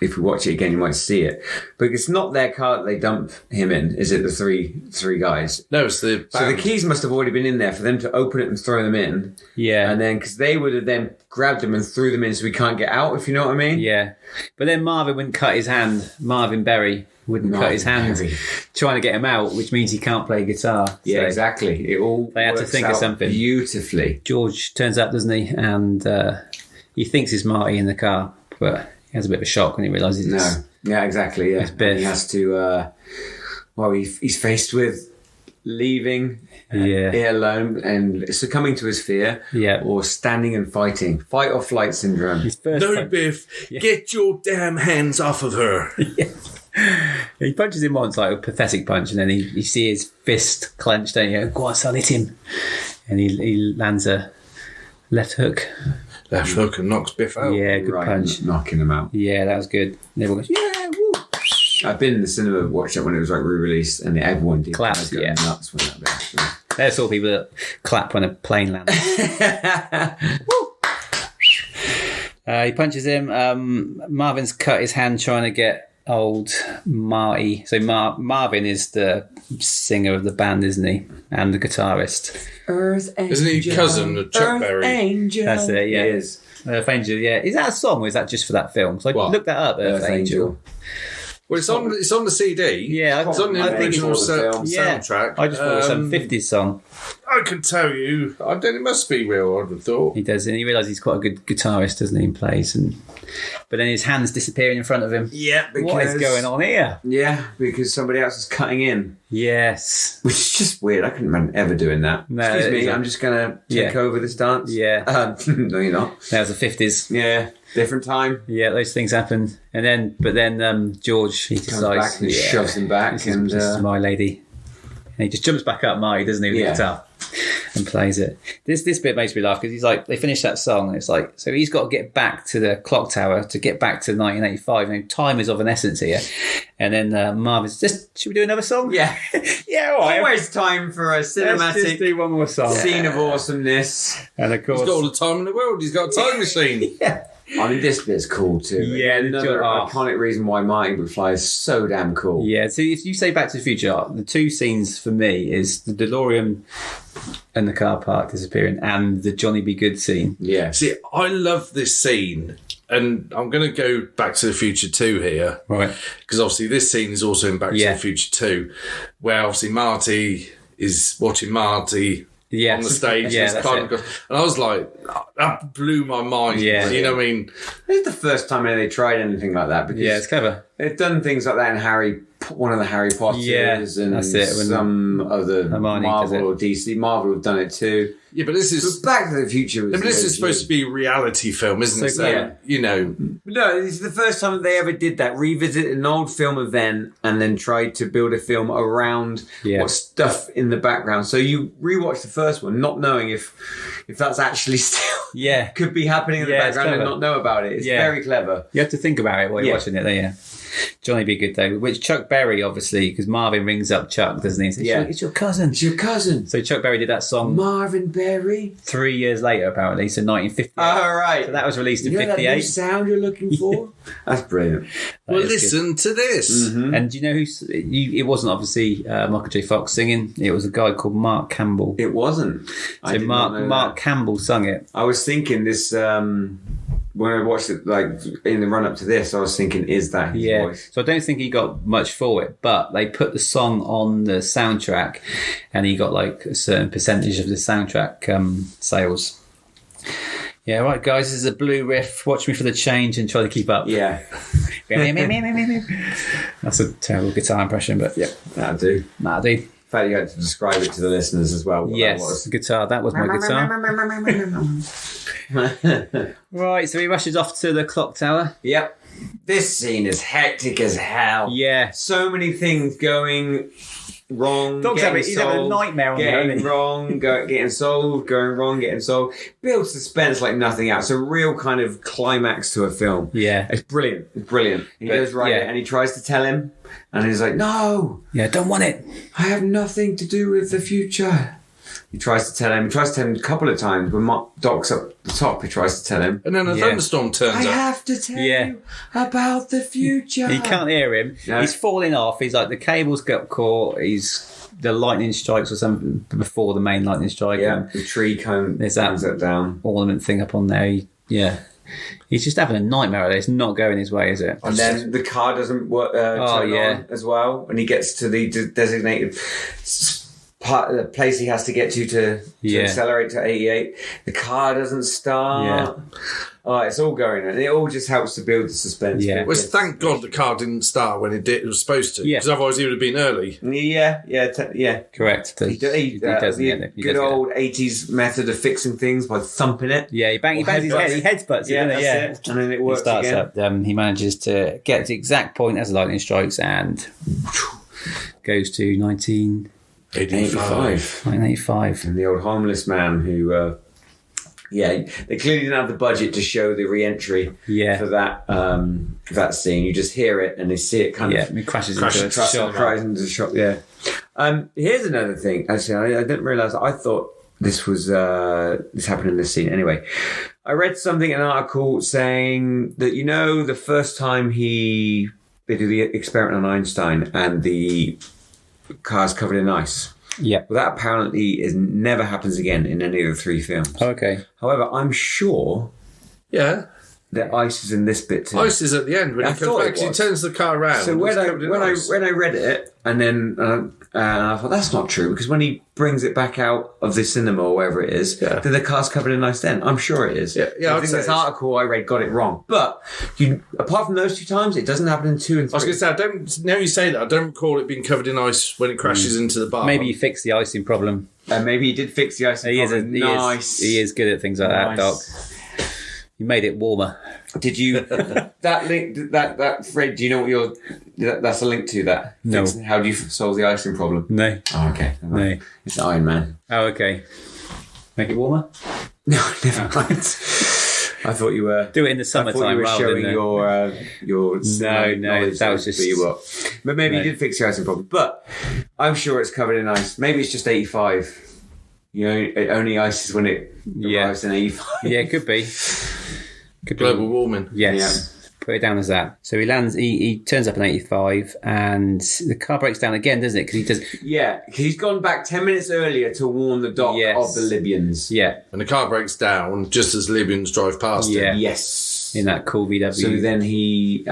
S2: if we watch it again, you might see it. But it's not their car that they dump him in, is it? The three guys.
S3: No, it's the
S2: So the
S3: band.
S2: keys must have already been in there for them to open it and throw them in.
S1: Yeah,
S2: And then, because they would have then grabbed them and threw them in so we can't get out, if you know what I mean.
S1: yeah. But then Marvin wouldn't cut his hand. Marvin Berry wouldn't cut his hand
S2: Berry.
S1: trying to get him out, which means he can't play guitar.
S2: Yeah,
S1: So
S2: exactly. It all
S1: They had to
S2: works
S1: think of
S2: out
S1: something.
S2: beautifully.
S1: George turns up, doesn't he? And he thinks it's Marty in the car, but he has a bit of a shock when he realises it's...
S2: No. Yeah, exactly. Yeah.
S1: Biff.
S2: He has to, he's faced with leaving
S1: Yeah.
S2: here alone and succumbing to his fear,
S1: Yeah.
S2: or standing and fighting. Fight or flight syndrome.
S1: His first
S3: No,
S1: punch-
S3: Biff, get your damn hands off of her.
S1: He punches him once, like a pathetic punch, and then you see his fist clenched, don't you? Go on, son, hit him. And he lands a left hook.
S3: Left hook and knocks Biff out.
S1: Yeah, good
S2: Right,
S1: punch.
S2: knocking him out.
S1: Yeah, that was good. And everyone goes, yeah, woo.
S2: I've been in the cinema, watched it when it was like re-released, and everyone did
S1: Claps,
S2: I was going
S1: yeah.
S2: nuts when that bit.
S1: There's all people that clap when a plane lands. He punches him. Marvin's cut his hand trying to get old Marty. So Marvin is the singer of the band, isn't he? And the guitarist.
S2: Earth Angel.
S3: Isn't he cousin of Chuck
S2: Earth
S3: Berry?
S2: Angel.
S1: That's it, yeah.
S2: He is.
S1: Earth Angel, yeah. Is that a song or is that just for that film? So
S3: What?
S1: look that up, Earth,
S2: Earth
S1: Angel.
S2: Angel.
S3: Well, it's on the CD.
S1: Yeah,
S3: It's on the
S1: I think
S3: original
S1: it's-
S3: soundtrack.
S1: I just thought it was some 50s song.
S3: I can tell you. I don't. It must be real. I'd have thought.
S1: He does, and he realises he's quite a good guitarist, doesn't he? And plays, but then his hand's disappearing in front of him.
S2: Yeah, because...
S1: What is going on here?
S2: Yeah, because somebody else is cutting in.
S1: Yes.
S2: Which is just weird. I couldn't imagine ever doing that.
S1: No,
S2: Excuse
S1: it
S2: me,
S1: isn't.
S2: I'm just going to take
S1: Yeah.
S2: over this dance.
S1: Yeah.
S2: No, you're not.
S1: That was the 50s.
S2: Yeah, different time.
S1: Yeah, those things happened. And then George, he
S2: Comes
S1: decides...
S2: back and shoves him back.
S1: This
S2: And
S1: is my lady. And he just jumps back up, Marty, doesn't he, with
S2: Yeah.
S1: the guitar, and plays it. This bit makes me laugh because he's like, they finish that song, and it's like, so he's got to get back to the clock tower to get back to 1985. And time is of an essence here. And then Marvin's just, should we do another song?
S2: yeah.
S1: Yeah, all right.
S2: Always time for a
S1: Let's just
S2: cinematic
S1: do one more song.
S2: scene of awesomeness.
S1: And of course,
S3: He's got all the time in the world. He's got a time machine.
S2: I mean, this bit's cool too.
S1: Yeah, the
S2: Another
S1: oh.
S2: iconic reason why Marty McFly is so damn cool.
S1: yeah. So if you say Back to the Future, the two scenes for me is the DeLorean and the car park disappearing, and the Johnny Be Good scene.
S2: Yeah.
S3: See, I love this scene, and I'm going to go Back to the Future 2 here.
S1: Right.
S3: Because obviously this scene is also in Back to
S1: Yeah.
S3: the Future 2, where obviously Marty is watching Marty
S1: Yeah.
S3: on the stage.
S1: Yeah,
S3: and,
S1: that's
S3: kind
S1: it.
S3: of goes, and I was like, that blew my mind.
S1: Yeah.
S3: You know what I mean?
S2: This is the first time they tried anything like that, because
S1: Yeah, it's clever.
S2: they've done things like that in one of the Harry Potters,
S1: Yeah,
S2: and
S1: that's it, when
S2: some other
S1: Hermione does
S2: Marvel
S1: it.
S2: or DC. Marvel have done it too.
S3: Yeah, but this is
S2: Back to the Future.
S3: but this is supposed to be a reality film, isn't it? So,
S2: yeah.
S3: you know.
S2: No, this is the first time that they ever did that. Revisit an old film event and then tried to build a film around what stuff in the background. So you rewatch the first one, not knowing if that's actually still could be happening in the background and not know about it. It's very clever.
S1: You have to think about it while you're watching it, though, Johnny Be Good, though, which Chuck Berry, obviously, because Marvin rings up Chuck, doesn't he? Says, it's your cousin.
S2: It's your cousin.
S1: So Chuck Berry did that song
S2: Marvin Berry.
S1: 3 years later, apparently, so 1958.
S2: Oh, right.
S1: So that was released in
S2: you know
S1: 58.
S2: That new sound you're looking for? That's brilliant.
S3: Well, listen to this.
S1: Mm-hmm. And do you know who? It wasn't obviously Michael J. Fox singing. It was a guy called Mark Campbell.
S2: It wasn't.
S1: So Mark Campbell sung it.
S2: I was thinking this. When I watched it, like in the run up to this, I was thinking, is that his voice?
S1: So I don't think he got much for it, but they put the song on the soundtrack, and he got like a certain percentage of the soundtrack sales. Yeah, right, guys. This is a blue riff. Watch me for the change and try to keep up.
S2: Yeah,
S1: that's a terrible guitar impression, but
S2: that'll do.
S1: That'll do.
S2: In fact, you had to describe it to the listeners as well.
S1: Yes, guitar. That was my guitar. Right, so he rushes off to the clock tower.
S2: Yep. This scene is hectic as hell.
S1: Yeah.
S2: So many things going wrong.
S1: Dog's he's having a nightmare on
S2: getting wrong, getting solved, going wrong, getting solved. Builds suspense like nothing else. A real kind of climax to a film.
S1: Yeah.
S2: It's brilliant. It's brilliant. He goes and he tries to tell him, and he's like, no.
S1: Yeah, don't want it.
S2: I have nothing to do with the future. He tries to tell him. He tries to tell him a couple of times. When Doc's up the top, he tries to tell him.
S3: And then a thunderstorm turns up.
S2: I have to tell you about the future.
S1: He can't hear him. No. He's falling off. He's like, the cables got caught. The lightning strikes or something before the main lightning strike.
S2: Yeah, the tree comes down.
S1: Ornament thing up on there. He's just having a nightmare. It's not going his way, is it?
S2: And then the car doesn't work, turn on as well. When he gets to the designated the place he has to get to accelerate to 88, the car doesn't start. Oh, it's all going, and it all just helps to build the suspense.
S3: Yeah. Well, thank God the car didn't start when it was supposed to, because otherwise he would have been early.
S2: Yeah.
S1: Correct.
S2: He does the good old 80s method of fixing things by thumping it.
S1: Yeah, he bangs his head. He headbutts it.
S2: It. And then it works
S1: starts
S2: again.
S1: Up. He manages to get to the exact point as the lightning strikes and goes to 1985.
S2: And the old homeless man who... they clearly didn't have the budget to show the re-entry for that scene. You just hear it and they see it kind of...
S1: it crashes into a shop.
S2: Here's another thing. Actually, I didn't realise... I thought this was... this happened in this scene. Anyway, I read something in an article saying that, the first time they do the experiment on Einstein and the car's covered in ice...
S1: Yeah.
S2: Well, that apparently never happens again in any of the three films.
S1: Okay.
S2: However, I'm sure...
S3: Yeah.
S2: That ice is in this bit too.
S3: Ice is at the end when he comes back. He turns the car around.
S2: So when I read it, and then I thought that's not true, because when he brings it back out of the cinema or wherever it is, then the car's covered in ice. Then I'm sure it is.
S3: Yeah.
S2: I think this article I read got it wrong. But apart from those two times, it doesn't happen in 2 and 3.
S3: I was going to say, now you say that, I don't recall it being covered in ice when it crashes into the bar.
S1: Maybe you fixed the icing problem.
S2: Maybe he did fix the icing problem.
S1: He is good at things like that, Doc. You made it warmer.
S2: Did you that link that Fred? Do you know what that's a link to that?
S1: No.
S2: How do you solve the icing problem?
S1: No.
S2: Oh, okay.
S1: No.
S2: It's Iron Man.
S1: Oh, okay. Make it warmer?
S2: No, never mind. I thought you were
S1: do it in the summertime.
S2: I thought you were showing your
S1: no. That was just
S2: But maybe you did fix the icing problem. But I'm sure it's covered in ice. Maybe it's just 85. It only ices when it arrives in 85.
S1: Yeah, it could be.
S3: Global warming.
S1: Yes. Yeah. Put it down as that. So he lands. He turns up in 85, and the car breaks down again, doesn't it? Because he does.
S2: Yeah, he's gone back 10 minutes earlier to warn the doc of the Libyans.
S1: Yeah,
S2: and
S3: the car breaks down just as Libyans drive past him.
S2: Yes,
S1: in that cool VW.
S2: So then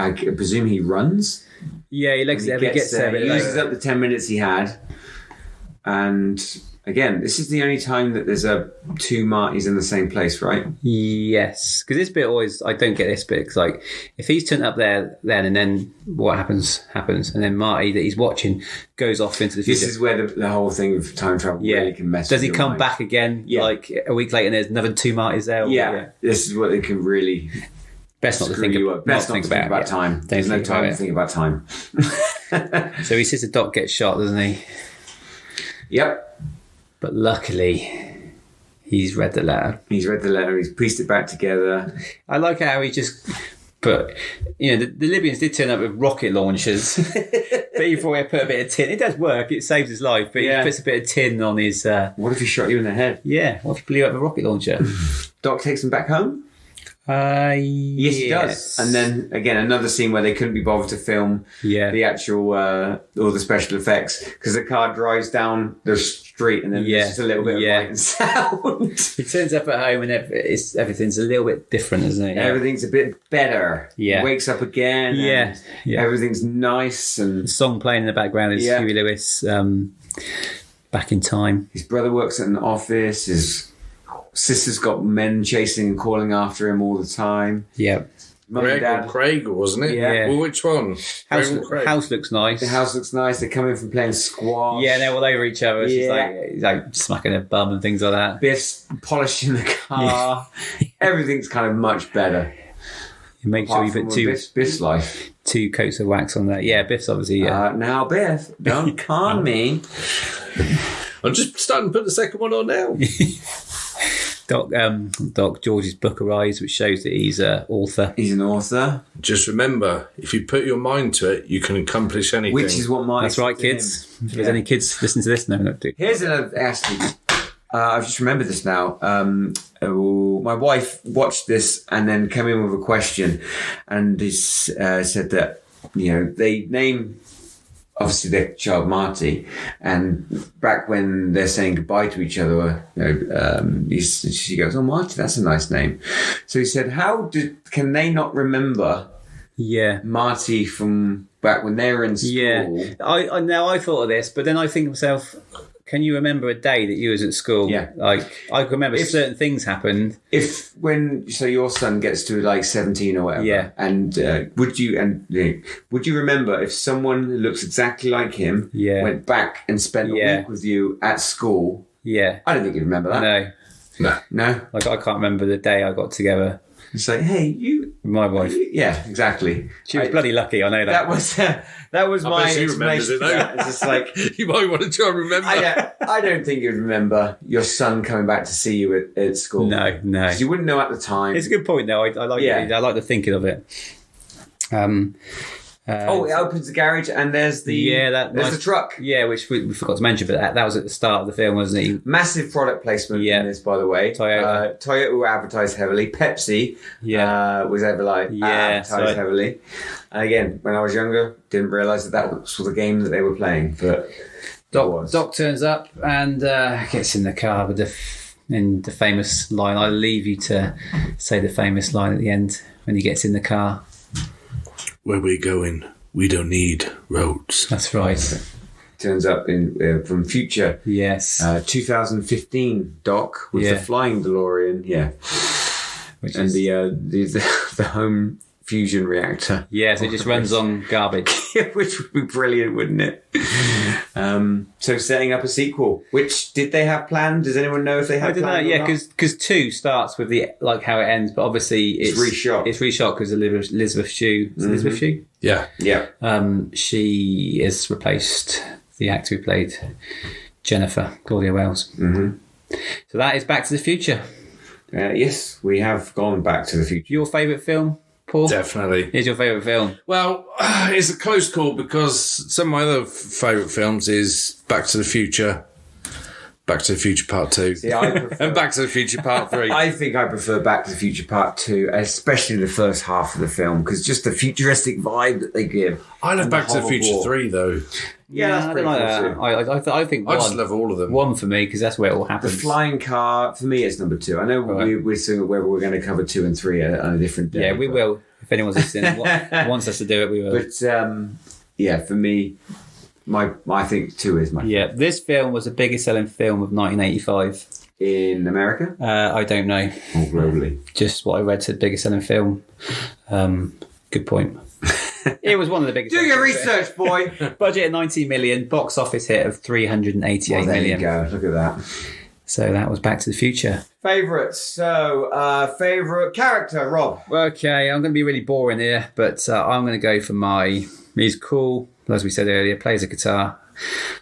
S2: I presume he runs.
S1: Yeah, he gets there.
S2: He uses up the 10 minutes he had, and again, this is the only time that there's two Martys in the same place, right?
S1: Yes, because this bit always, I don't get this bit, because like, if he's turned up there then, and then what happens, and then Marty that he's watching goes off into the future.
S2: This is where the whole thing of time travel really can mess
S1: Does
S2: with
S1: he
S2: your
S1: come
S2: mind.
S1: back again, like a week later, and there's another two Martys there?
S2: This is what they can really
S1: Best not to
S2: screw
S1: think
S2: you
S1: about.
S2: up. Best not to think about time. There's no time to think about time.
S1: So he says the Doc gets shot, doesn't he?
S2: Yep.
S1: But luckily, he's read the letter.
S2: He's read the letter. He's pieced it back together.
S1: I like how he just... But, the Libyans did turn up with rocket launchers. But he thought he'd put a bit of tin. It does work. It saves his life. But he puts a bit of tin on his...
S2: What if he shot you in the head?
S1: Yeah. What if he blew up a rocket launcher?
S2: Doc takes him back home? Yes, he does. And then, again, another scene where they couldn't be bothered to film the actual, all the special effects, because the car drives down the street and then there's just a little bit of light and sound.
S1: He turns up at home and everything's a little bit different, isn't it?
S2: Everything's a bit better.
S1: Yeah.
S2: He wakes up again.
S1: Yeah.
S2: Everything's nice. And
S1: the song playing in the background is Huey Lewis, Back in Time.
S2: His brother works at an office. His sister's got men chasing and calling after him all the time.
S1: Yeah.
S2: Mum and Dad.
S3: Craig, wasn't it?
S2: Yeah.
S3: Well, which one?
S1: House looks nice.
S2: The house looks nice. They come in from playing squash.
S1: Yeah, they're all over each other. She's like smacking her bum and things like that.
S2: Biff's polishing the car. Everything's kind of much better.
S1: You make sure you put
S2: Biff's life.
S1: 2 coats of wax on that. Yeah, Biff's obviously.
S2: Now, Biff, don't con me.
S3: I'm just starting to put the second one on now.
S1: Doc George's book arrives, which shows that he's an author.
S2: He's an author.
S3: Just remember, if you put your mind to it, you can accomplish anything.
S2: Which is what Marty.
S1: That's right, kids. If there's any kids listening to this, no, not do.
S2: Here's another actually. I've just remembered this now. My wife watched this and then came in with a question, and said that they name obviously their child Marty, and back when they're saying goodbye to each other, she goes, "Oh, Marty, that's a nice name." So he said, can they not remember Marty from back when they were in school?
S1: Yeah, I thought of this, but then I think to myself, can you remember a day that you was at school? Yeah. Like, I can remember certain things happened.
S2: When your son gets to like 17 or whatever, and would you remember if someone who looks exactly like him went back and spent a week with you at school? Yeah. I don't think you'd remember that. No.
S1: Like, I can't remember the day I got together.
S2: It's like, hey, my wife. Yeah, exactly.
S1: She was bloody lucky. I know that.
S2: That was my explanation.
S3: It's just like you might want to try and remember.
S2: I don't think you'd remember your son coming back to see you at school.
S1: No.
S2: Because you wouldn't know at the time.
S1: It's a good point, though. I like it. I like the thinking of it.
S2: It opens the garage and there's the the truck.
S1: Yeah, which we forgot to mention, but that was at the start of the film, wasn't it?
S2: Massive product placement in this, by the way. Toyota were advertised heavily. Pepsi was advertised heavily. And again, when I was younger, didn't realise that was the game that they were playing. But
S1: Doc turns up and gets in the car with the famous line. I'll leave you to say the famous line at the end when he gets in the car.
S3: Where we're going, we don't need roads.
S1: That's right.
S2: Turns up from future.
S1: Yes.
S2: 2015, Doc, with the flying DeLorean. Yeah. The home fusion reactor.
S1: Yeah, so it just runs on garbage.
S2: Which would be brilliant, wouldn't it? So setting up a sequel. Which, did they have planned? Does anyone know if they had planned? I don't know,
S1: because 2 starts with how it ends, but obviously it's reshot. It's reshot because Elizabeth Shue. Is it Elizabeth Shue?
S3: Yeah.
S1: She has replaced the actor who played Jennifer, Claudia Wells. Mm-hmm. So that is Back to the Future.
S2: Yes, we have gone Back to the Future.
S1: Your favourite film, Paul?
S3: Definitely.
S1: Here's your favourite film.
S3: Well, it's a close call because some of my other favourite films is Back to the Future, Back to the Future Part 2, and Back to the Future Part 3.
S2: I think I prefer Back to the Future Part 2, especially the first half of the film, because just the futuristic vibe that they give.
S3: I love Back to the Future 3 though.
S1: Yeah, I don't like that. I think
S3: I just love all of them.
S1: 1 for me, because that's where it all happens.
S2: The flying car, for me, it's number 2. I know we're saying whether we're going to cover 2 and 3 on a different day.
S1: Yeah, we will. If anyone's listening wants us to do it, we will.
S2: But, for me, I think 2 is my
S1: Yeah, this film was the biggest selling film of 1985.
S2: in America
S1: I don't know.
S2: or globally.
S1: Just what I read said biggest selling film. Good point. It was one of the biggest.
S2: Do your research, boy.
S1: Budget of 19 million, box office hit of 388
S2: Well, there
S1: million.
S2: you go. Look at that.
S1: So that was Back to the Future.
S2: Favourites. So, favourite character, Rob.
S1: Okay, I'm going to be really boring here, but I'm going to go for he's cool, as we said earlier, plays a guitar,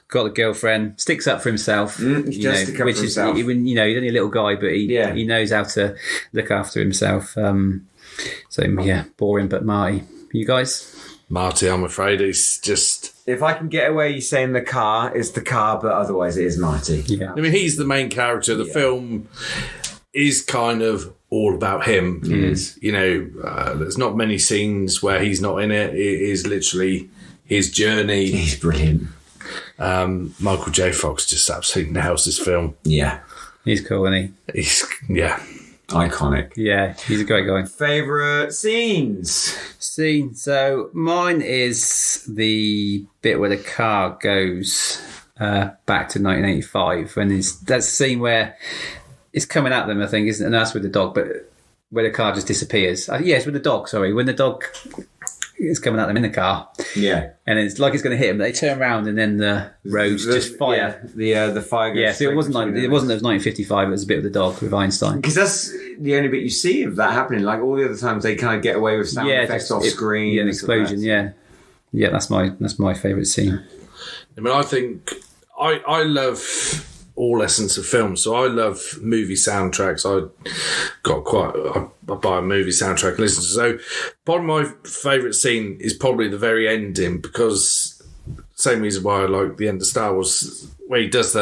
S1: got a girlfriend, sticks up for himself.
S2: He does stick up for himself.
S1: Even, he's only a little guy, but he knows how to look after himself. So, yeah, boring, but Marty. You guys?
S3: Marty, I'm afraid, he's just...
S2: If I can get away saying the car, it's the car, but otherwise it is Marty.
S1: Yeah.
S3: I mean, he's the main character. The film is kind of all about him. You know, there's not many scenes where he's not in it. It is literally his journey.
S2: He's brilliant.
S3: Michael J. Fox just absolutely nails this film.
S2: Yeah.
S1: He's cool, isn't
S3: He's, yeah.
S2: Iconic.
S1: he? Yeah, he's a great guy.
S2: Favourite scenes?
S1: Scene. So mine is the bit where the car goes back to 1985, and that's the scene where it's coming at them, I think, isn't it? And that's with the dog, but where the car just disappears. It's with the dog, sorry. When the dog is coming at them in the car.
S2: Yeah.
S1: And it's like it's going to hit them. They turn around and then the roads just fire.
S2: Yeah, the fire goes.
S1: Yeah, so it wasn't 1955, it was a bit of the dog with Einstein.
S2: Because that's the only bit you see of that happening. Like all the other times, they kind of get away with sound effects off screen.
S1: Yeah, an explosion. Yeah, that's my favourite scene.
S3: I mean, I think I love all essence of film, so I love movie soundtracks. I buy a movie soundtrack and listen to. So part of my favourite scene is probably the very ending, because same reason why I like the end of Star Wars, where he does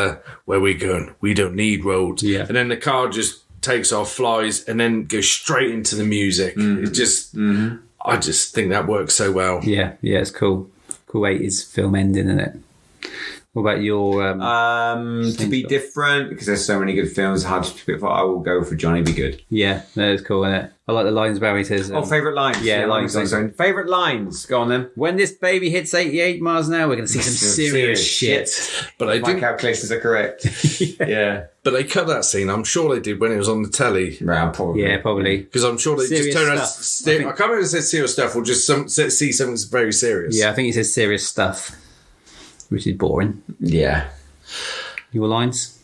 S3: where we going, we don't need roads, and then the car just takes off, flies, and then goes straight into the music. It just I just think that works so well.
S1: Yeah, it's cool 80s film ending, isn't it? What about your...
S2: to be different, because there's so many good films, hard to pick, I will go for Johnny Be Good.
S1: Yeah, that is cool, isn't it? I like the lines where he says...
S2: favourite lines.
S1: Yeah, lines.
S2: Favourite lines. Go on then.
S1: When this baby hits 88 miles an hour, we're going to see some serious shit.
S3: But I
S2: My
S3: didn't.
S2: calculations are correct. Yeah.
S3: But they cut that scene. I'm sure they did when it was on the telly.
S2: Right, probably.
S1: Yeah, probably.
S3: Because I'm sure they
S1: Serious
S3: just turn around.
S1: stuff.
S3: I can't remember if it said serious stuff or just see something very serious.
S1: Yeah, I think he says serious stuff, which is boring.
S2: Yeah.
S1: Your lines?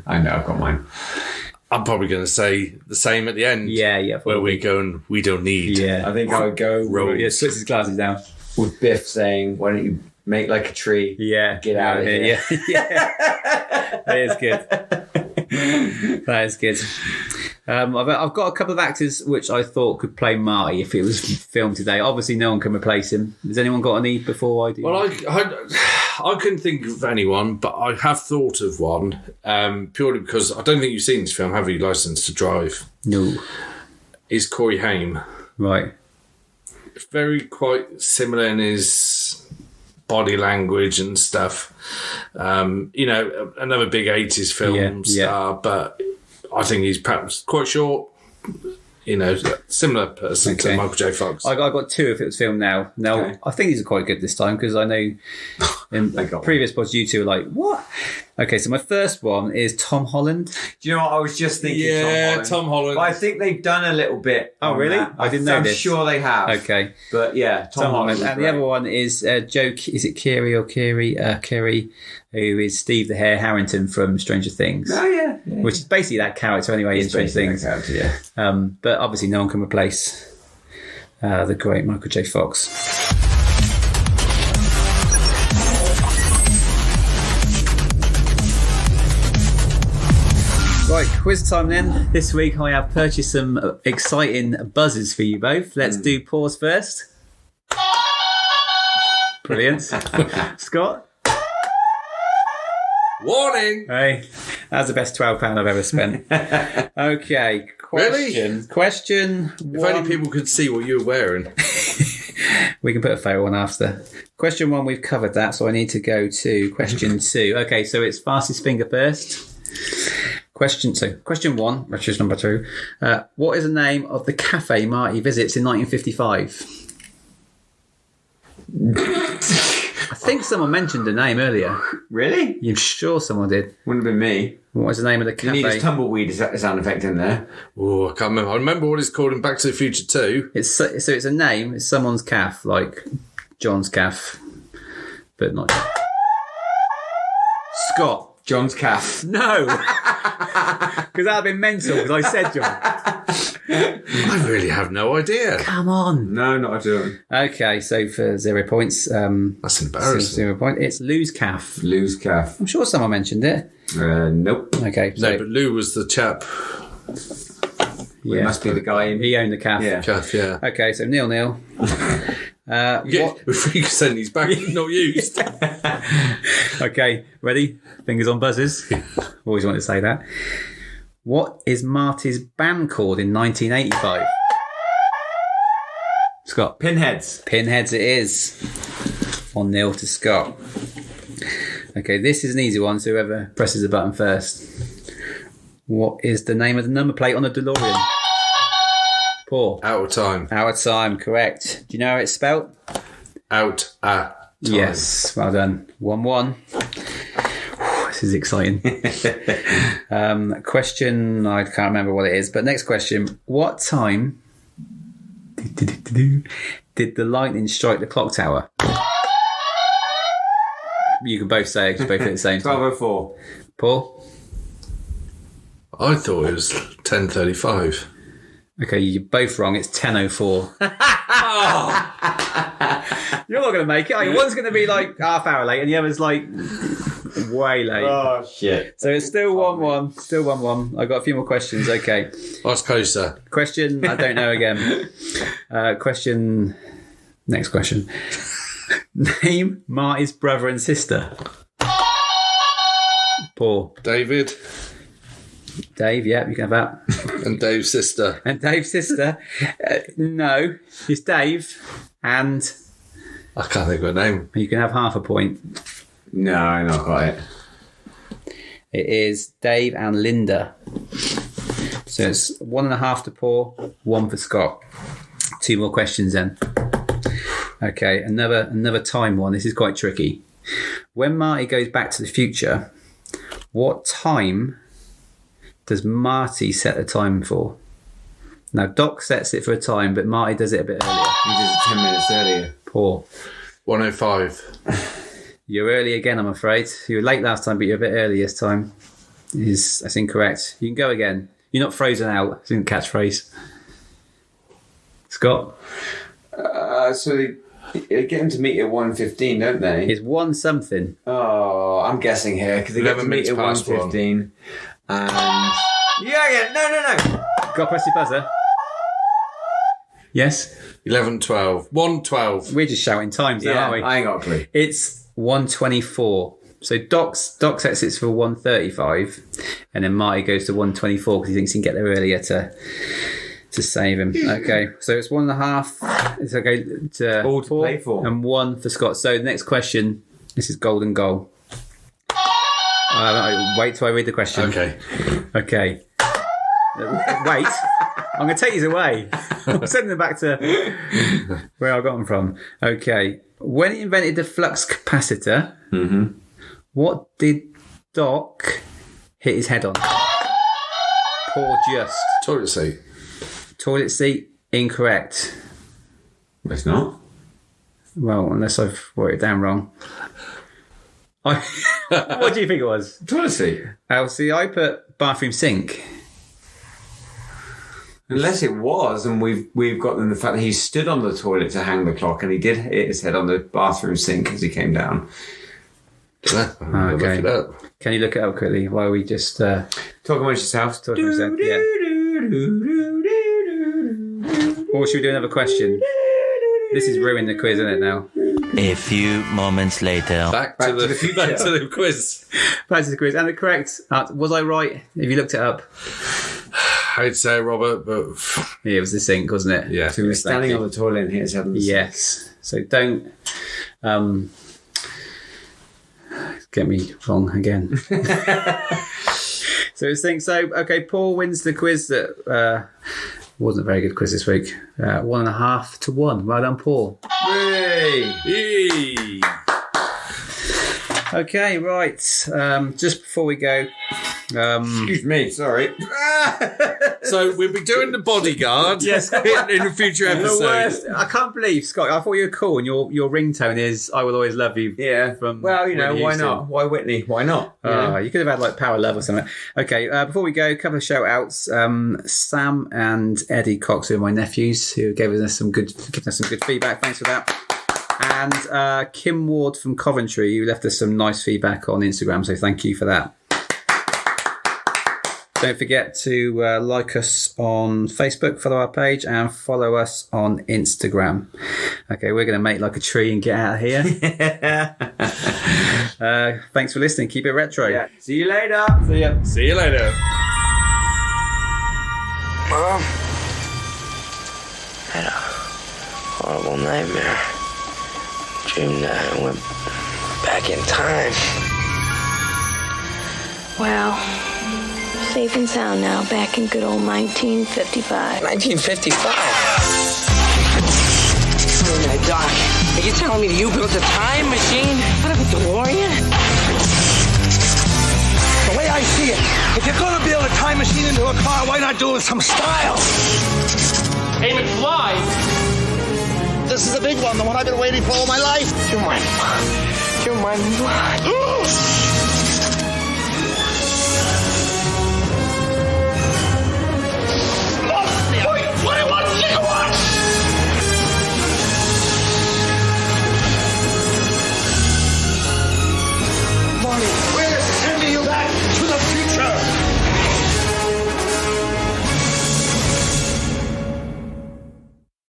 S2: I know, I've got mine.
S3: I'm probably going to say the same at the end.
S1: Yeah.
S3: Where we going, we don't need.
S1: Yeah.
S2: I think I would go
S3: Roads.
S1: Yeah, switch his glasses down.
S2: with Biff saying, why don't you make like a tree?
S1: Yeah.
S2: Get out of here.
S1: Yeah. That is good. That is good. I've got a couple of actors which I thought could play Marty if it was filmed today. Obviously, no one can replace him. Has anyone got any before I do?
S3: Well, I couldn't think of anyone, but I have thought of one, purely because I don't think you've seen this film, have you? License to Drive.
S1: No.
S3: Is Corey Haim.
S1: Right.
S3: Very quite similar in his body language and stuff. Another big 80s film star, but I think he's perhaps quite short. Similar person to Michael J. Fox.
S1: I got two if it was filmed now. I think these are quite good this time because I know in previous pods you two are like, what? Okay, so my first one is Tom Holland.
S2: Do you know what I was just thinking?
S3: Yeah, Tom Holland.
S2: But I think they've done a little bit.
S1: Oh, really?
S2: That.
S1: I didn't know this.
S2: I'm sure they have.
S1: Okay.
S2: But yeah, Tom Holland.
S1: And the other one is is it Kiri, who is Steve the Hare Harrington from Stranger Things.
S2: Oh, yeah.
S1: Which is basically that character anyway in Stranger Things.
S2: Yeah.
S1: But obviously no one can replace the great Michael J. Fox. Right, quiz time then. This week I have purchased some exciting buzzers for you both. Let's do pause first. Brilliant. Scott?
S3: Warning!
S1: Hey, that's the best £12 I've ever spent. Okay, question. Question
S3: If
S1: one.
S3: only people could see what you were wearing.
S1: We can put a photo on after. Question one, we've covered that, so I need to go to question two. Okay, so it's fastest finger first. Question one, which is number two. What is the name of the cafe Marty visits in 1955? I think someone mentioned the name earlier.
S2: Really?
S1: You're sure someone did?
S2: Wouldn't have been me.
S1: What was the name of the
S2: You
S1: cafe?
S2: need a tumbleweed sound effect in there.
S3: Oh, I can't remember. I remember what it's called in Back to the Future 2.
S1: It's a name. It's someone's calf, like John's calf, but not Scott.
S2: John's calf.
S1: No, because that would have been mental. Because I said John.
S3: I really have no idea.
S1: Come on.
S2: No, not at all.
S1: Okay, so for 0 points,
S3: That's embarrassing.
S1: 0 point. It's Lou's calf.
S2: Lou's calf.
S1: I'm sure someone mentioned it.
S2: Nope.
S1: Okay, so
S3: No, but Lou was the chap.
S2: It must be the guy in.
S1: he owned the calf.
S2: Yeah.
S3: Calf, yeah.
S1: Okay, so 0-0.
S3: Yeah, if we could send these back, not used.
S1: Okay, ready? Fingers on buzzers. Always wanted to say that. What is Marty's band called in 1985? Scott.
S2: Pinheads.
S1: Pinheads it is. 1-0 to Scott. Okay, this is an easy one, so whoever presses the button first. What is the name of the number plate on the DeLorean? Paul.
S3: Out of time.
S1: Our time, correct. Do you know how it's spelt?
S3: Out a time.
S1: Yes, well done. 1-1. This is exciting. Question, I can't remember what it is, but next question. What time did the lightning strike the clock tower? You can both say it, both at the same time.
S2: 12:04.
S1: Paul?
S3: I thought it was 10:35.
S1: Okay, you're both wrong. It's 10:04. You're not going to make it. Are you? One's going to be like half hour late and the other's like way late.
S2: Oh, shit.
S1: So it's still 1-1. Still 1-1. I've got a few more questions. Okay.
S3: I was closer.
S1: Question, I don't know again. Next question. Name Marty's brother and sister. Paul.
S3: David
S1: Dave, yeah, you can have that.
S3: and Dave's sister.
S1: And Dave's sister. No, it's Dave and
S3: I can't think of her name.
S1: you can have half a point.
S2: No, not quite.
S1: It is Dave and Linda. So it's 1.5 to Paul, 1 for Scott. 2 more questions then. Okay, another time one. This is quite tricky. When Marty goes back to the future, what time does Marty set the time for? Now, Doc sets it for a time, but Marty does it a bit earlier.
S2: He did it 10 minutes earlier.
S1: Paul.
S3: 1:05.
S1: You're early again, I'm afraid. You were late last time, but you're a bit early this time. That's incorrect. You can go again. You're not frozen out. It's in catchphrase. Scott?
S2: So they get him to meet at 1:15, don't they?
S1: It's 1 something.
S2: Oh, I'm guessing here because they get to
S3: 11
S2: meet at
S3: minutes past
S2: 1:15. And yeah, no.
S1: Got to press your buzzer. Yes?
S3: 11:12. 1:12.
S1: We're just shouting times now,
S2: Yeah,
S1: aren't we?
S2: I ain't got a clue.
S1: It's 1:24. So Doc sets it for 1:35, and then Marty goes to 1:24 because he thinks he can get there earlier to save him. Okay, so it's 1.5. It's okay to
S2: All to
S1: Paul
S2: play for.
S1: and 1 for Scott. So the next question. This is golden goal. Wait till I read the question.
S3: Okay.
S1: Okay. Wait. I'm going to take these away. I'm sending them back to where I got them from. Okay. When he invented the flux capacitor, what did Doc hit his head on? Poor just.
S3: Toilet seat.
S1: Toilet seat, incorrect.
S2: It's not.
S1: Well, unless I've wrote it down wrong. What do you think it was?
S2: Toilet seat.
S1: See, I put bathroom sink.
S2: Unless it was, and we've got the fact that he stood on the toilet to hang the clock, and he did hit his head on the bathroom sink as he came down.
S3: Yeah, I'm gonna
S1: Okay.
S3: look it up.
S1: Can you look it up quickly while we just
S2: Talk amongst yourselves.
S1: talk for a sec? Yeah. Or should we do another question? This is ruining the quiz, isn't it now?
S5: A few moments later.
S3: Back to the
S2: future.
S3: back to the quiz.
S1: Back to the quiz. And the correct was I right? Have you looked it up?
S3: I'd say Robert, but
S1: Yeah, it was the sink, wasn't it?
S3: yeah.
S2: So he was standing on the toilet and hit his head on the sink.
S1: Yes. So don't get me wrong again. So it's think so. Okay, Paul wins the quiz that Wasn't a very good quiz this week. 1.5 to 1. Well done, Paul.
S3: Yay.
S1: Okay, right. Just before we go,
S2: Excuse me, sorry.
S3: So we'll be doing The Bodyguard
S1: Yes.
S3: in a future
S1: the
S3: episode.
S1: worst. I can't believe, Scott. I thought you were cool, and your ringtone is "I Will Always Love You."
S2: Yeah.
S1: From
S2: Well, you know,
S1: Whitney
S2: why
S1: Houston.
S2: not? Why Whitney? Why not? You know?
S1: You could have had like Power Love or something. Okay, before we go, a couple of shout outs. Sam and Eddie Cox, who are my nephews, who gave us some good feedback. Thanks for that. And Kim Ward from Coventry, who left us some nice feedback on Instagram, so thank you for that. Don't forget to like us on Facebook, follow our page, and follow us on Instagram. Okay, we're going to make like a tree and get out of here. Thanks for listening. Keep it retro.
S2: Yeah. See you later.
S1: See ya.
S3: See you later.
S6: Mom, I had a horrible nightmare. Dreamed that I went back in time.
S7: Wow. Safe and sound now, back in good old 1955.
S6: 1955? Oh my God. Are you telling me that you built a time machine? What, a DeLorean?
S4: The way I see it, if you're gonna build a time machine into a car, why not do it with some style?
S6: Hey, McFly!
S4: This is a big one, the one I've been waiting for all my life.
S6: You're my mom.